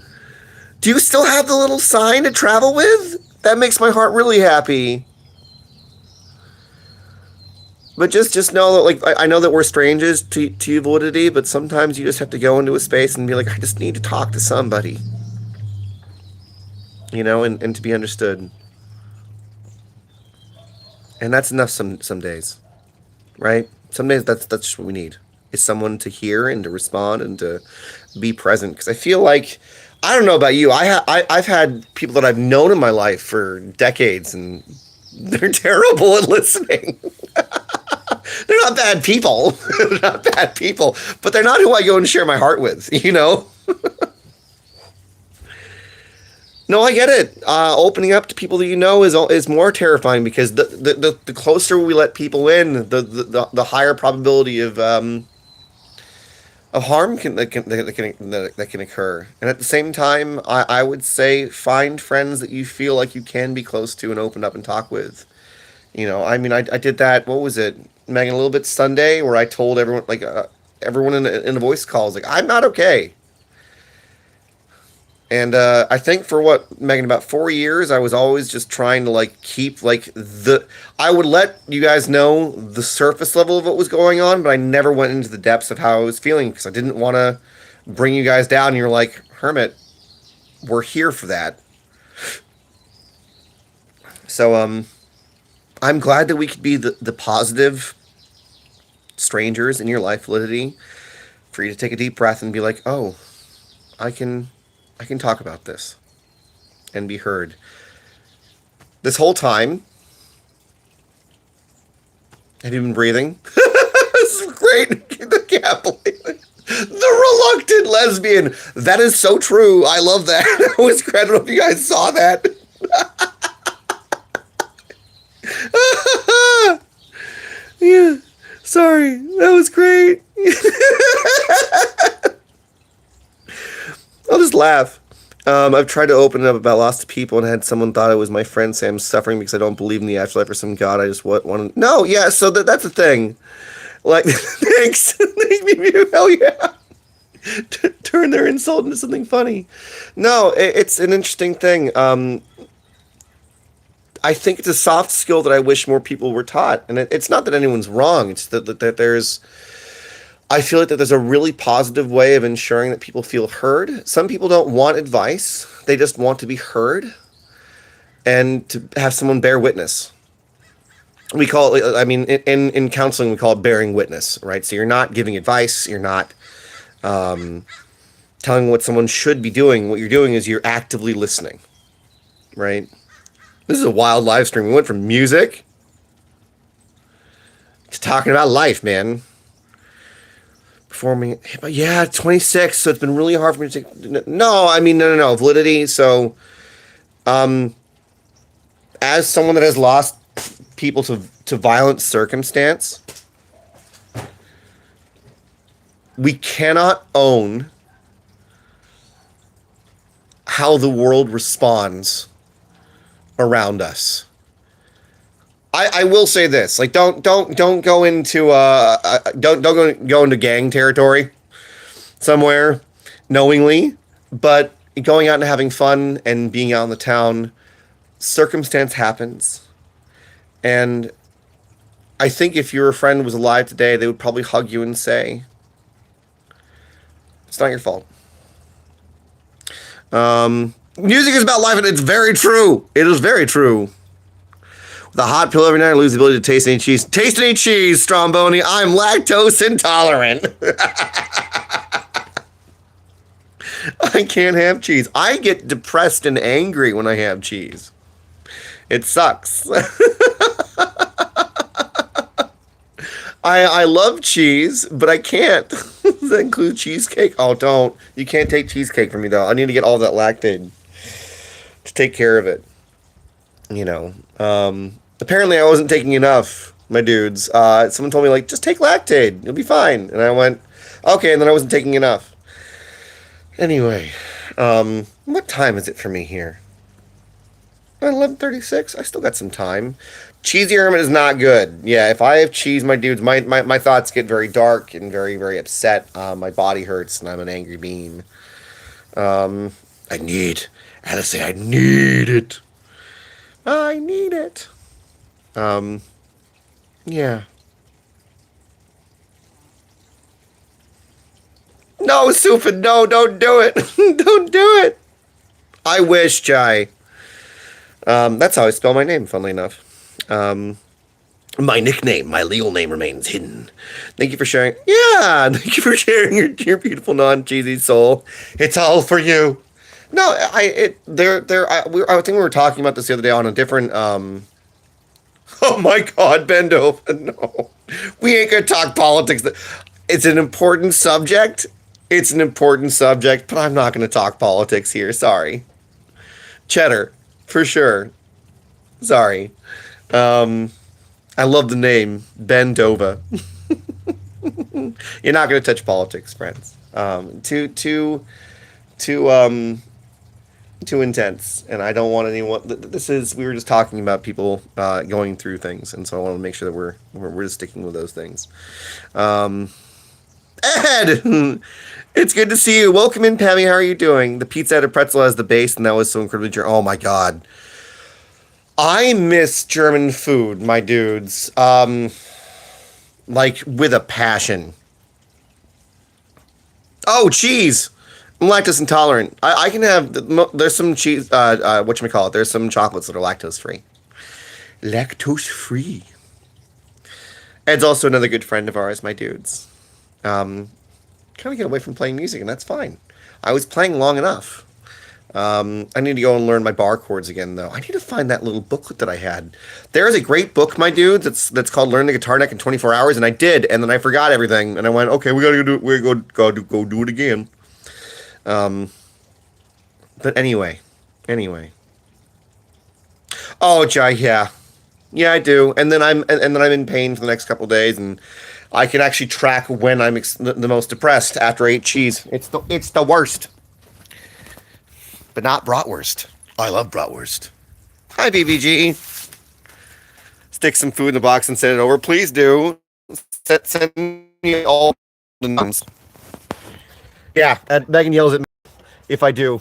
Do you still have the little sign to travel with? That makes my heart really happy. But just know that, like, I know that we're strangers to you, validity, but sometimes you just have to go into a space and be like, I just need to talk to somebody. You know, and to be understood. And that's enough some days. Right? Some days that's just what we need. Is someone to hear and to respond and to be present. Because I feel like, I don't know about you, I've had people that I've known in my life for decades, and they're terrible at listening. They're not bad people. They're not bad people. But they're not who I go and share my heart with, you know? No, I get it. Opening up to people that you know is more terrifying, because the closer we let people in, the higher probability of harm that can occur. And at the same time, I would say find friends that you feel like you can be close to and open up and talk with. You know, I mean, I did that. What was it, Megan? A little bit Sunday, where I told everyone, like everyone in the voice calls, like, I'm not okay. And I think for what, Megan, about 4 years, I was always just trying to like keep like I would let you guys know the surface level of what was going on, but I never went into the depths of how I was feeling, because I didn't want to bring you guys down. And you're like, Hermit, we're here for that. So I'm glad that we could be the positive strangers in your life, validity, for you to take a deep breath and be like, oh, I can talk about this and be heard. This whole time, have you been breathing? This is great. I can't believe it. The reluctant lesbian. That is so true. I love that. I was incredible if you guys saw that. Yeah. Sorry. That was great. I'll just laugh. I've tried to open it up about lost people and had someone thought it was my friend say I'm suffering because I don't believe in the afterlife or some god. I just want to. No, yeah, so that's the thing. Like, thanks. Hell yeah. Turn their insult into something funny. No, it's an interesting thing. I think it's a soft skill that I wish more people were taught. And it's not that anyone's wrong. It's that there's... I feel like that there's a really positive way of ensuring that people feel heard. Some people don't want advice. They just want to be heard and to have someone bear witness. We call it, I mean, in counseling, we call it bearing witness, right? So you're not giving advice. You're not telling what someone should be doing. What you're doing is you're actively listening, right? This is a wild live stream. We went from music to talking about life, man. Performing, but yeah, 26. So it's been really hard for me to take. No, I mean, no. Validity. So, as someone that has lost people to violent circumstance, we cannot own how the world responds around us. I will say this, like don't go into don't go into gang territory somewhere knowingly, but going out and having fun and being out in the town, circumstance happens. And I think if your friend was alive today, they would probably hug you and say, it's not your fault. Music is about life, and it's very true. It is very true. With a hot pill every night, I lose the ability to taste any cheese. Taste any cheese, Stromboni. I'm lactose intolerant. I can't have cheese. I get depressed and angry when I have cheese. It sucks. I love cheese, but I can't. Does that include cheesecake? Oh, don't. You can't take cheesecake from me, though. I need to get all that lactate to take care of it. You know. Apparently, I wasn't taking enough, my dudes. Someone told me, like, just take lactate. You'll be fine. And I went, okay, and then I wasn't taking enough. Anyway, what time is it for me here? 11:36. I still got some time. Cheesy Hermit is not good. Yeah, if I have cheese, my dudes, my thoughts get very dark and very, very upset. My body hurts and I'm an angry bean. I had to say I need it. I need it. Yeah. No, Sufin, no, don't do it. Don't do it. I wish, Jai. That's how I spell my name, funnily enough. My nickname, my legal name remains hidden. Thank you for sharing. Yeah, thank you for sharing your beautiful non-cheesy soul. It's all for you. No, I think we were talking about this the other day on a different, oh my God, bend over. No, we ain't gonna talk politics. It's an important subject. It's an important subject, but I'm not gonna talk politics here. Sorry. Cheddar, for sure. Sorry. I love the name, Ben Dova. You're not going to touch politics, friends. Too intense, and I don't want anyone. We were just talking about people going through things, and so I want to make sure that we're just sticking with those things. Ed, it's good to see you. Welcome in, Pammy. How are you doing? The pizza had a pretzel as the base, and that was so incredibly. Oh my God. I miss German food, my dudes. Like with a passion. Oh, cheese. I'm lactose intolerant. I can have. There's some cheese. Whatchamacallit? There's some chocolates that are lactose free. Lactose free. Ed's also another good friend of ours, my dudes. Kind of get away from playing music, and that's fine. I was playing long enough. I need to go and learn my bar chords again, though. I need to find that little booklet that I had. There is a great book, my dudes. That's called "Learn the Guitar Neck in 24 Hours," and I did, and then I forgot everything, and I went, "Okay, we gotta go do it again." But anyway. Oh, Jai, yeah, I do, and then I'm in pain for the next couple days, and I can actually track when I'm the most depressed after I ate cheese. It's the worst. But not bratwurst. I love bratwurst. Hi, BBG. Stick some food in the box and send it over. Please do. Send me all the names. Yeah, and Megan yells at me if I do.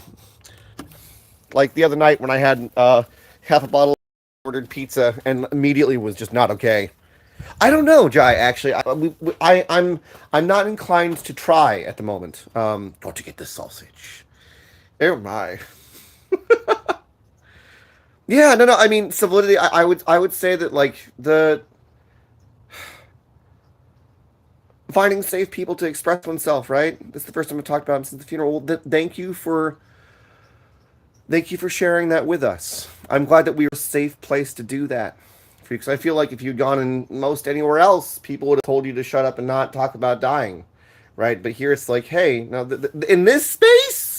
Like the other night when I had half a bottle of ordered pizza and immediately was just not okay. I don't know, Jai. Actually, I'm not inclined to try at the moment. Got to get the sausage. Oh my. Yeah, no. I mean, solidity. I would say that like the finding safe people to express oneself. Right. This is the first time I've talked about him since the funeral. Well, thank you for sharing that with us. I'm glad that we were a safe place to do that. Because I feel like if you'd gone in most anywhere else, people would have told you to shut up and not talk about dying, right? But here it's like, hey, now in this space.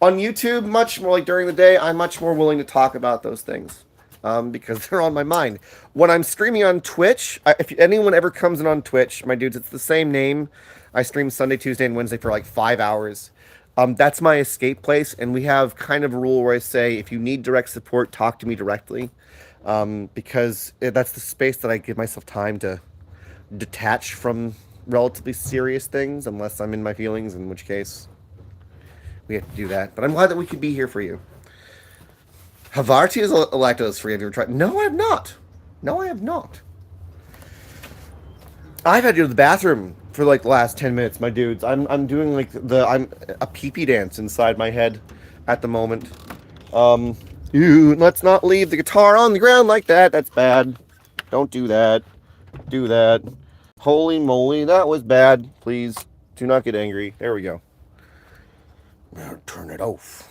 On YouTube, much more like during the day, I'm much more willing to talk about those things because they're on my mind. When I'm streaming on Twitch, if anyone ever comes in on Twitch, my dudes, it's the same name. I stream Sunday, Tuesday, and Wednesday for like 5 hours. That's my escape place, and we have kind of a rule where I say, if you need direct support, talk to me directly, because that's the space that I give myself time to detach from relatively serious things, unless I'm in my feelings, in which case we have to do that. But I'm glad that we could be here for you. Havarti is lactose free. Have you ever tried? No, I have not. No, I have not. I've had to go to the bathroom for like the last 10 minutes, my dudes. I'm doing like I'm a pee-pee dance inside my head at the moment. Let's not leave the guitar on the ground like that. That's bad. Don't do that. Do that. Holy moly, that was bad. Please do not get angry. There we go. Now turn it off.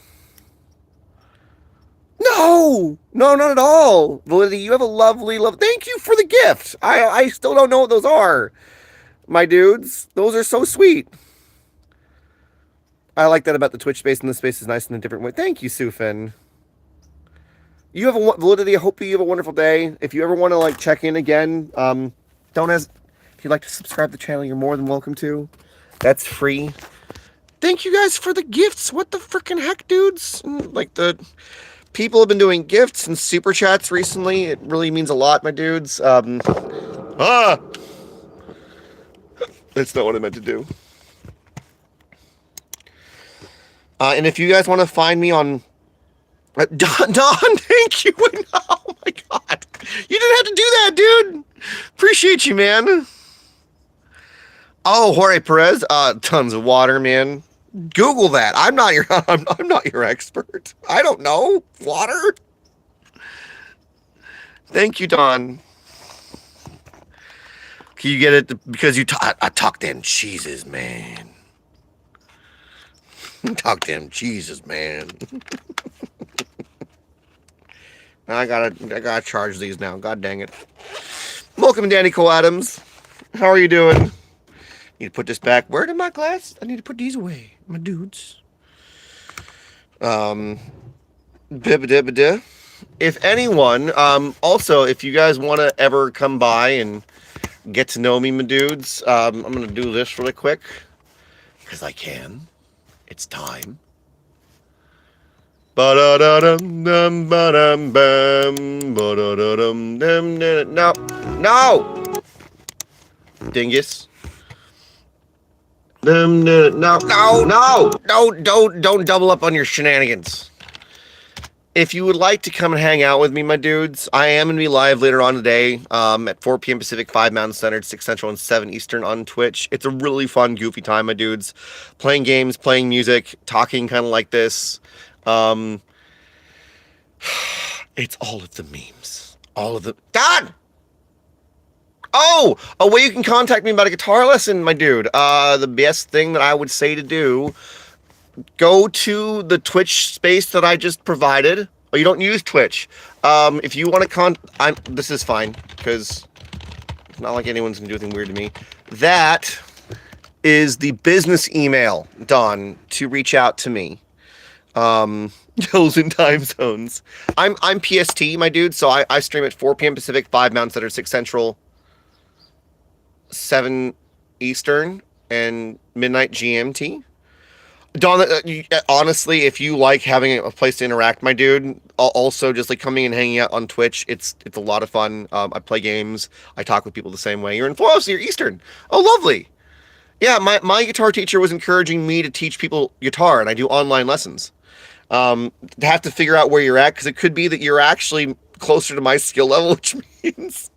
No, not at all. Validity, you have a lovely love. Thank you for the gift. I still don't know what those are, my dudes. Those are so sweet. I like that about the Twitch space, and the space is nice in a different way. Thank you, Sufin. You have a Validity. I hope you have a wonderful day. If you ever want to like check in again, don't ask. If you'd like to subscribe to the channel, you're more than welcome to. That's free. Thank you guys for the gifts. What the freaking heck, dudes? Like the people have been doing gifts and super chats recently. It really means a lot, my dudes. That's not what I meant to do. And if you guys want to find me on Don, thank you. Oh my god, you didn't have to do that, dude. Appreciate you, man. Oh, Jorge Perez, tons of water, man. Google that. I'm not your expert. I don't know. Water? Thank you, Don. Can you get it? Because I talk them cheeses, man. Talk them cheeses, man. I gotta charge these now. God dang it. Welcome, Danny Cole Adams. How are you doing? Need to put this back. Where did my glass? I need to put these away, my dudes. If anyone, also, if you guys want to ever come by and get to know me, my dudes, I'm gonna do this really quick because I can. It's time. No, dingus. No, don't double up on your shenanigans. If you would like to come and hang out with me, my dudes, I am going to be live later on today at 4 p.m. Pacific, 5 Mountain Standard, 6 Central, and 7 Eastern on Twitch. It's a really fun, goofy time, my dudes. Playing games, playing music, talking kind of like this. It's all of the memes. All of the... Don! Oh, a way you can contact me about a guitar lesson, my dude. The best thing that I would say to do, go to the Twitch space that I just provided. Oh, you don't use Twitch. If you want to this is fine, because it's not like anyone's going to do anything weird to me. That is the business email, Don, to reach out to me. Hills and time zones. I'm PST, my dude, so I stream at 4 p.m. Pacific, 5 Mountain Standard, 6 Central, 7 Eastern, and midnight GMT. Don, honestly, if you like having a place to interact, my dude, also just like coming and hanging out on Twitch, it's a lot of fun. I play games. I talk with people the same way. You're in Florida, so you're Eastern. Oh, lovely. Yeah, my guitar teacher was encouraging me to teach people guitar, and I do online lessons. Have to figure out where you're at, because it could be that you're actually closer to my skill level, which means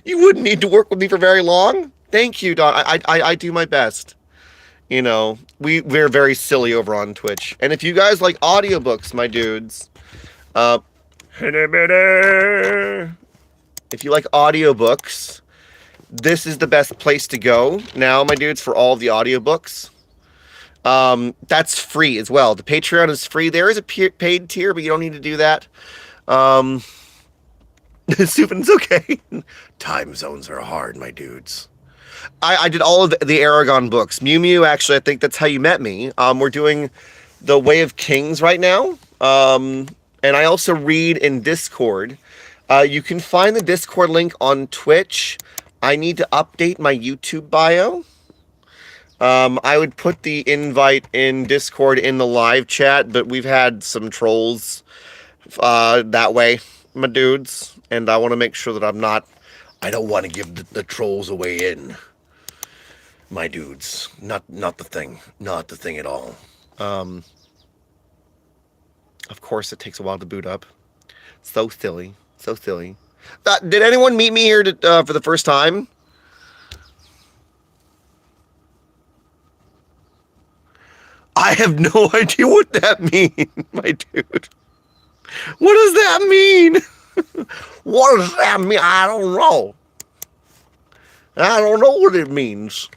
you wouldn't need to work with me for very long. Thank you, Don. I do my best. You know, we're very silly over on Twitch. And if you guys like audiobooks, my dudes, if you like audiobooks, this is the best place to go now, my dudes, for all of the audiobooks. That's free as well. The Patreon is free. There is a paid tier, but you don't need to do that. Stupid's okay. Time zones are hard, my dudes. I did all of the Aragon books. Mew Mew, actually, I think that's how you met me. We're doing The Way of Kings right now. And I also read in Discord. You can find the Discord link on Twitch. I need to update my YouTube bio. I would put the invite in Discord in the live chat, but we've had some trolls that way, my dudes, and I want to make sure that I don't want to give the trolls a way in, my dudes. Not the thing. Not the thing at all. Of course, it takes a while to boot up. So silly. So silly. Did anyone meet me here for the first time? I have no idea what that means, my dude. What does that mean? What does that mean? I don't know. I don't know what it means.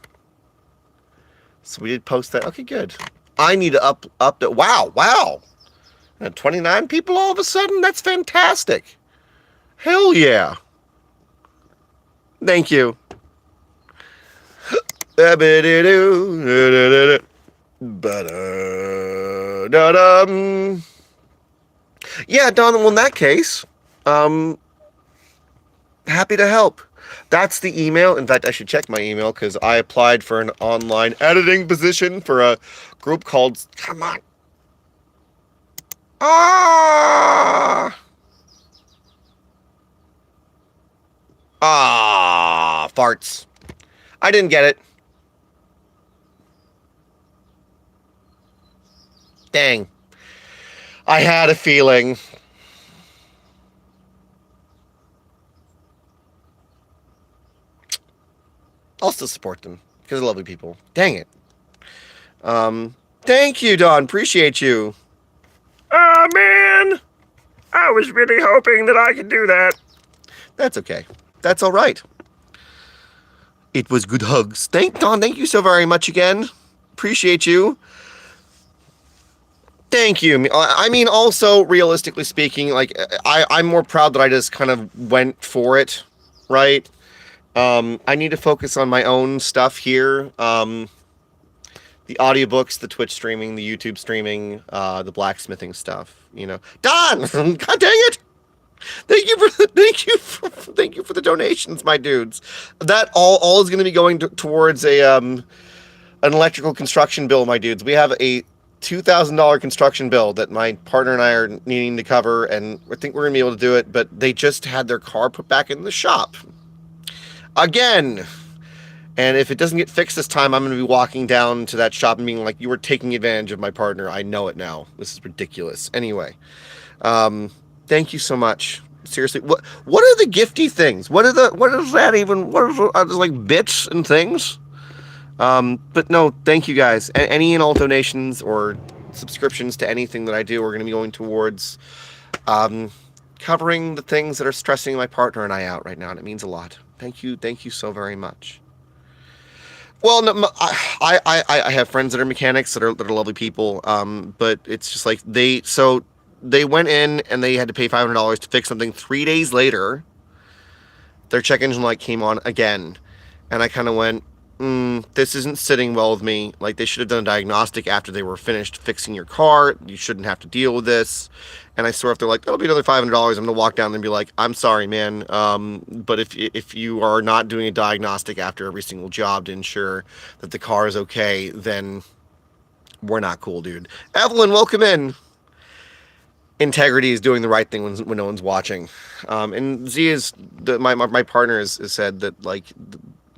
So we did post that. Okay, good. I need to up the. Wow. 29 people all of a sudden? That's fantastic. Hell yeah. Thank you. Yeah, Don, well, in that case, happy to help. That's the email. In fact, I should check my email because I applied for an online editing position for a group called, come on. Farts. I didn't get it. Dang. I had a feeling. I'll still support them because they're lovely people. Dang it. Thank you, Don. Appreciate you. Man. I was really hoping that I could do that. That's okay. That's all right. It was good hugs. Don, thank you so very much again. Appreciate you. Thank you. I mean, also, realistically speaking, like, I'm more proud that I just kind of went for it, right? I need to focus on my own stuff here. The audiobooks, the Twitch streaming, the YouTube streaming, the blacksmithing stuff, you know. Don! God dang it! Thank you for the donations, my dudes. That all is going to be going towards an electrical construction bill, my dudes. We have a $2,000 construction bill that my partner and I are needing to cover, and I think we're going to be able to do it, but they just had their car put back in the shop. Again. And if it doesn't get fixed this time, I'm going to be walking down to that shop and being like, you were taking advantage of my partner. I know it now. This is ridiculous. Anyway, thank you so much. Seriously, what are the gifty things? What is that even? What are like bits and things? But no, thank you guys. Any and all donations or subscriptions to anything that I do are going to be going towards covering the things that are stressing my partner and I out right now, and it means a lot. Thank you so very much. Well, no, I have friends that are mechanics that are lovely people, but it's just like they went in and they had to pay $500 to fix something. 3 days later, their check engine light came on again, and I kind of went, this isn't sitting well with me. Like, they should have done a diagnostic after they were finished fixing your car. You shouldn't have to deal with this. And I swear, if they're like, that'll be another $500, I'm going to walk down and be like, I'm sorry, man. But if you are not doing a diagnostic after every single job to ensure that the car is okay, then we're not cool, dude. Evelyn, welcome in. Integrity is doing the right thing when no one's watching. And Z is, my partner has said that, like,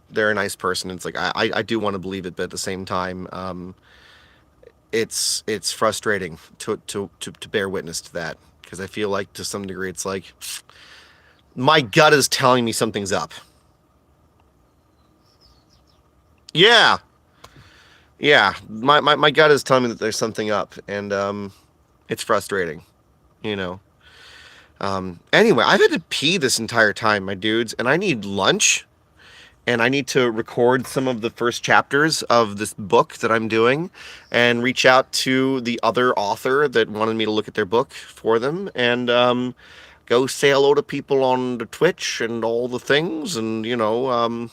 they're a nice person. It's like, I do want to believe it, but at the same time, it's frustrating to bear witness to that, because I feel like to some degree it's like my gut is telling me something's up. Yeah, my gut is telling me that there's something up, and it's frustrating, you know. Anyway, I've had to pee this entire time, my dudes, and I need lunch. And I need to record some of the first chapters of this book that I'm doing and reach out to the other author that wanted me to look at their book for them, and go say hello to people on the Twitch and all the things. And, you know,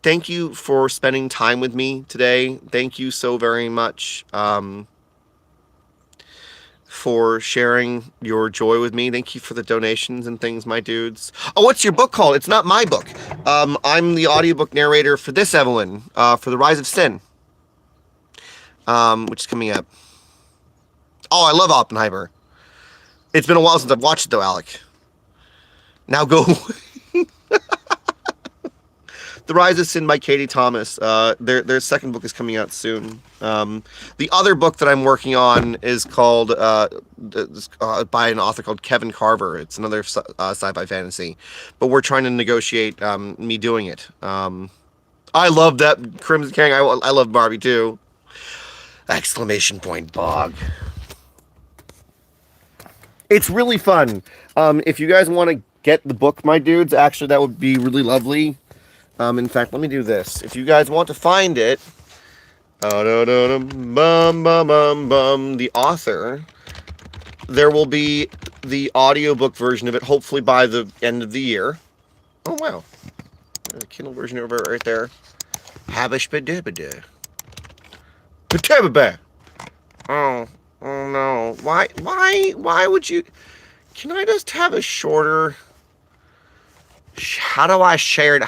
thank you for spending time with me today. Thank you so very much. for sharing your joy with me. Thank you for the donations and things, my dudes. Oh, what's your book called? It's not my book. I'm the audiobook narrator for this, Evelyn, for The Rise of Sin, which is coming up. Oh, I love Oppenheimer. It's been a while since I've watched it, though, Alec. Now go. The Rise of Sin by Katie Thomas. Their second book is coming out soon. The other book that I'm working on is called by an author called Kevin Carver. It's another sci-fi fantasy, but we're trying to negotiate me doing it. I love that Crimson King. I love Barbie too. Exclamation point, Bog. It's really fun. If you guys want to get the book, my dudes, actually that would be really lovely. In fact, let me do this. If you guys want to find it, the author, there will be the audiobook version of it, hopefully by the end of the year. Oh, wow. There's a Kindle version over right there. Oh no. Why would you... Can I just have a shorter... How do I share it?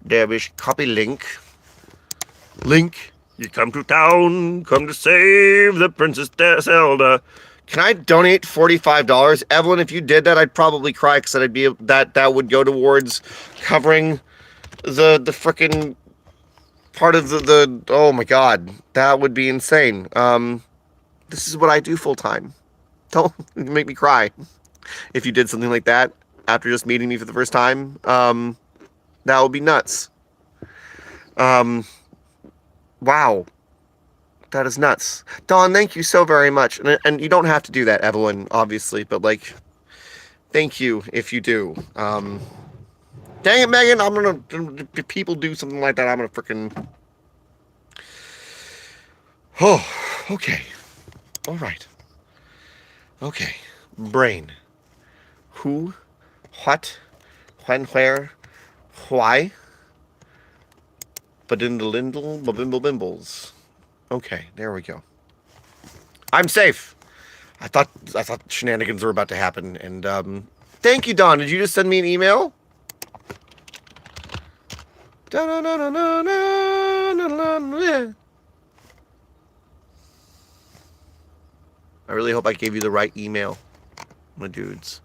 There is copy link. Link. You come to town, come to save the Princess Zelda. Can I donate $45? Evelyn, if you did that, I'd probably cry because I'd be that would go towards covering the frickin' part of the oh my god, that would be insane. This is what I do full time. Don't make me cry. If you did something like that after just meeting me for the first time, that would be nuts. Wow. That is nuts. Dawn, thank you so very much. And you don't have to do that, Evelyn, obviously, but like, thank you if you do. Dang it, Megan, if people do something like that, I'm gonna frickin'... Oh, okay. All right. Okay. Brain. Who, what, when, where, why, but in the lindle, babimble bimbles. Okay, there we go. I'm safe. I thought shenanigans were about to happen, and thank you, Don. Did you just send me an email? I really hope I gave you the right email, my dudes.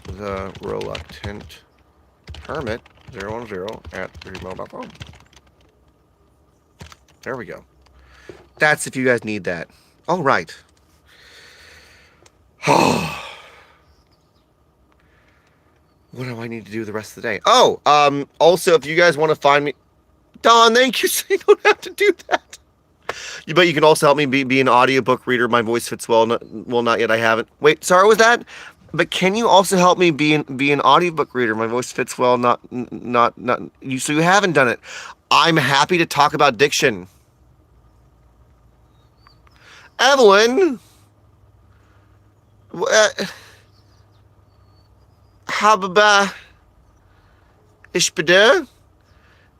TheReluctantHermit 010@gmail.com. There we go. That's if you guys need that. All right. What do I need to do the rest of the day? Oh, also, if you guys want to find me... Don, thank you, so you don't have to do that. But you can also help me be an audiobook reader. My voice fits well. Not yet. I haven't. Wait, sorry, was that? But can you also help me be an audiobook reader? My voice fits well. Not you. So you haven't done it. I'm happy to talk about diction. Evelyn, hababa ishbada.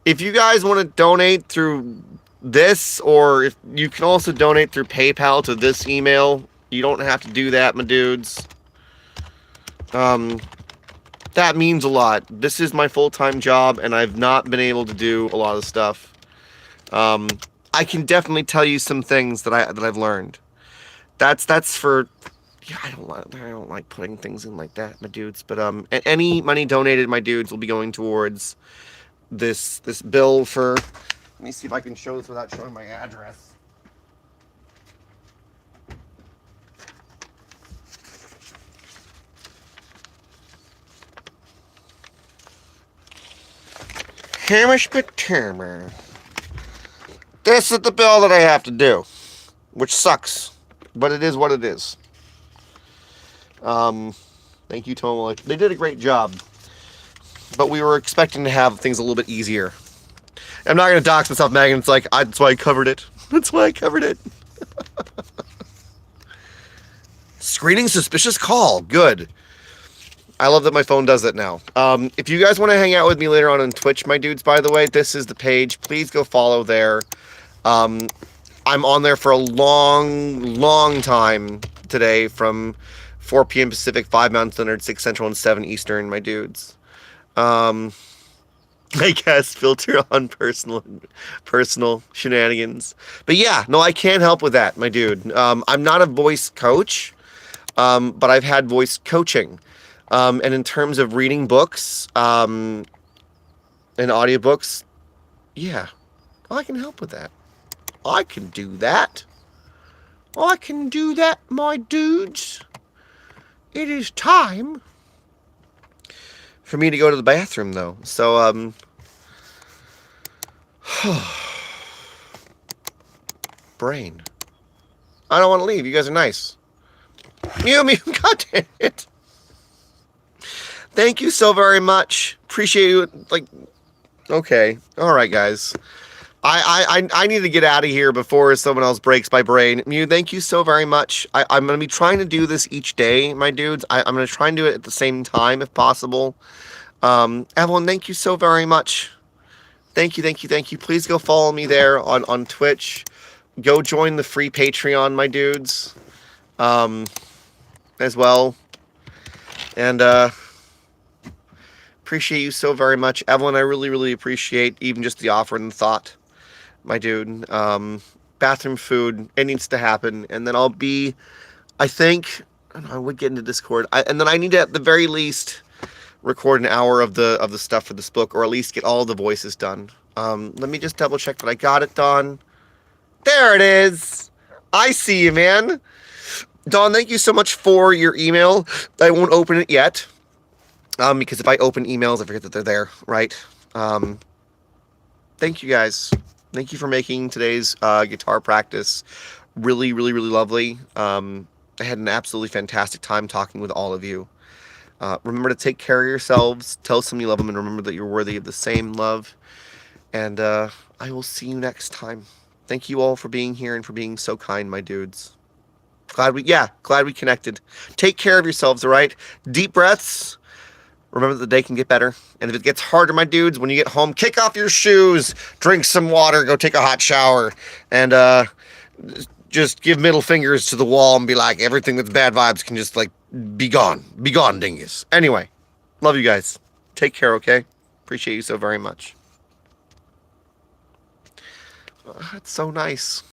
If you guys want to donate through this, or if you can also donate through PayPal to this email, you don't have to do that, my dudes. That means a lot. This is my full-time job, and I've not been able to do a lot of stuff. I can definitely tell you some things that I've learned. That's for... Yeah, I don't like putting things in like that, my dudes. But any money donated, my dudes, will be going towards this bill for... Let me see if I can show this without showing my address. Hamish Patermer. This is the bill that I have to do, which sucks, but it is what it is. Thank you, Tomo. They did a great job, but we were expecting to have things a little bit easier. I'm not going to dox myself, Megan. It's like, that's why I covered it. That's why I covered it. Screening suspicious call. Good. I love that my phone does it now. If you guys want to hang out with me later on Twitch, my dudes, by the way, this is the page. Please go follow there. I'm on there for a long time today from 4 p.m. Pacific, 5 Mountain Standard, 6 Central, and 7 Eastern, my dudes. I guess filter on personal shenanigans. But yeah, no, I can't help with that, my dude. I'm not a voice coach, but I've had voice coaching. And in terms of reading books and audiobooks, yeah, I can help with that. I can do that. I can do that, my dudes. It is time for me to go to the bathroom, though. So, brain. I don't want to leave. You guys are nice. Mew, God damn it. Thank you so very much. Appreciate you. Like, okay. All right, guys. I need to get out of here before someone else breaks my brain. Mew, thank you so very much. I'm going to be trying to do this each day, my dudes. I'm going to try and do it at the same time if possible. Evelyn, thank you so very much. Thank you. Please go follow me there on Twitch. Go join the free Patreon, my dudes, as well. And appreciate you so very much. Evelyn, I really appreciate even just the offer and the thought, my dude. Bathroom food, it needs to happen. And then I'll be, I think, I would get into Discord. And then I need to, at the very least, record an hour of the stuff for this book, or at least get all the voices done. Let me just double check that I got it done. There it is. I see you, man. Dawn, thank you so much for your email. I won't open it yet. Because if I open emails, I forget that they're there, right? Thank you guys. Thank you for making today's guitar practice really lovely. I had an absolutely fantastic time talking with all of you. Remember to take care of yourselves, tell someone you love them, and remember that you're worthy of the same love. And I will see you next time. Thank you all for being here and for being so kind, my dudes. Glad we connected. Take care of yourselves, all right? Deep breaths. Remember that the day can get better. And if it gets harder, my dudes, when you get home, kick off your shoes, drink some water, go take a hot shower, and just give middle fingers to the wall and be like, everything that's bad vibes can just, like, be gone. Be gone, dingus. Anyway, love you guys. Take care, okay? Appreciate you so very much. That's so nice.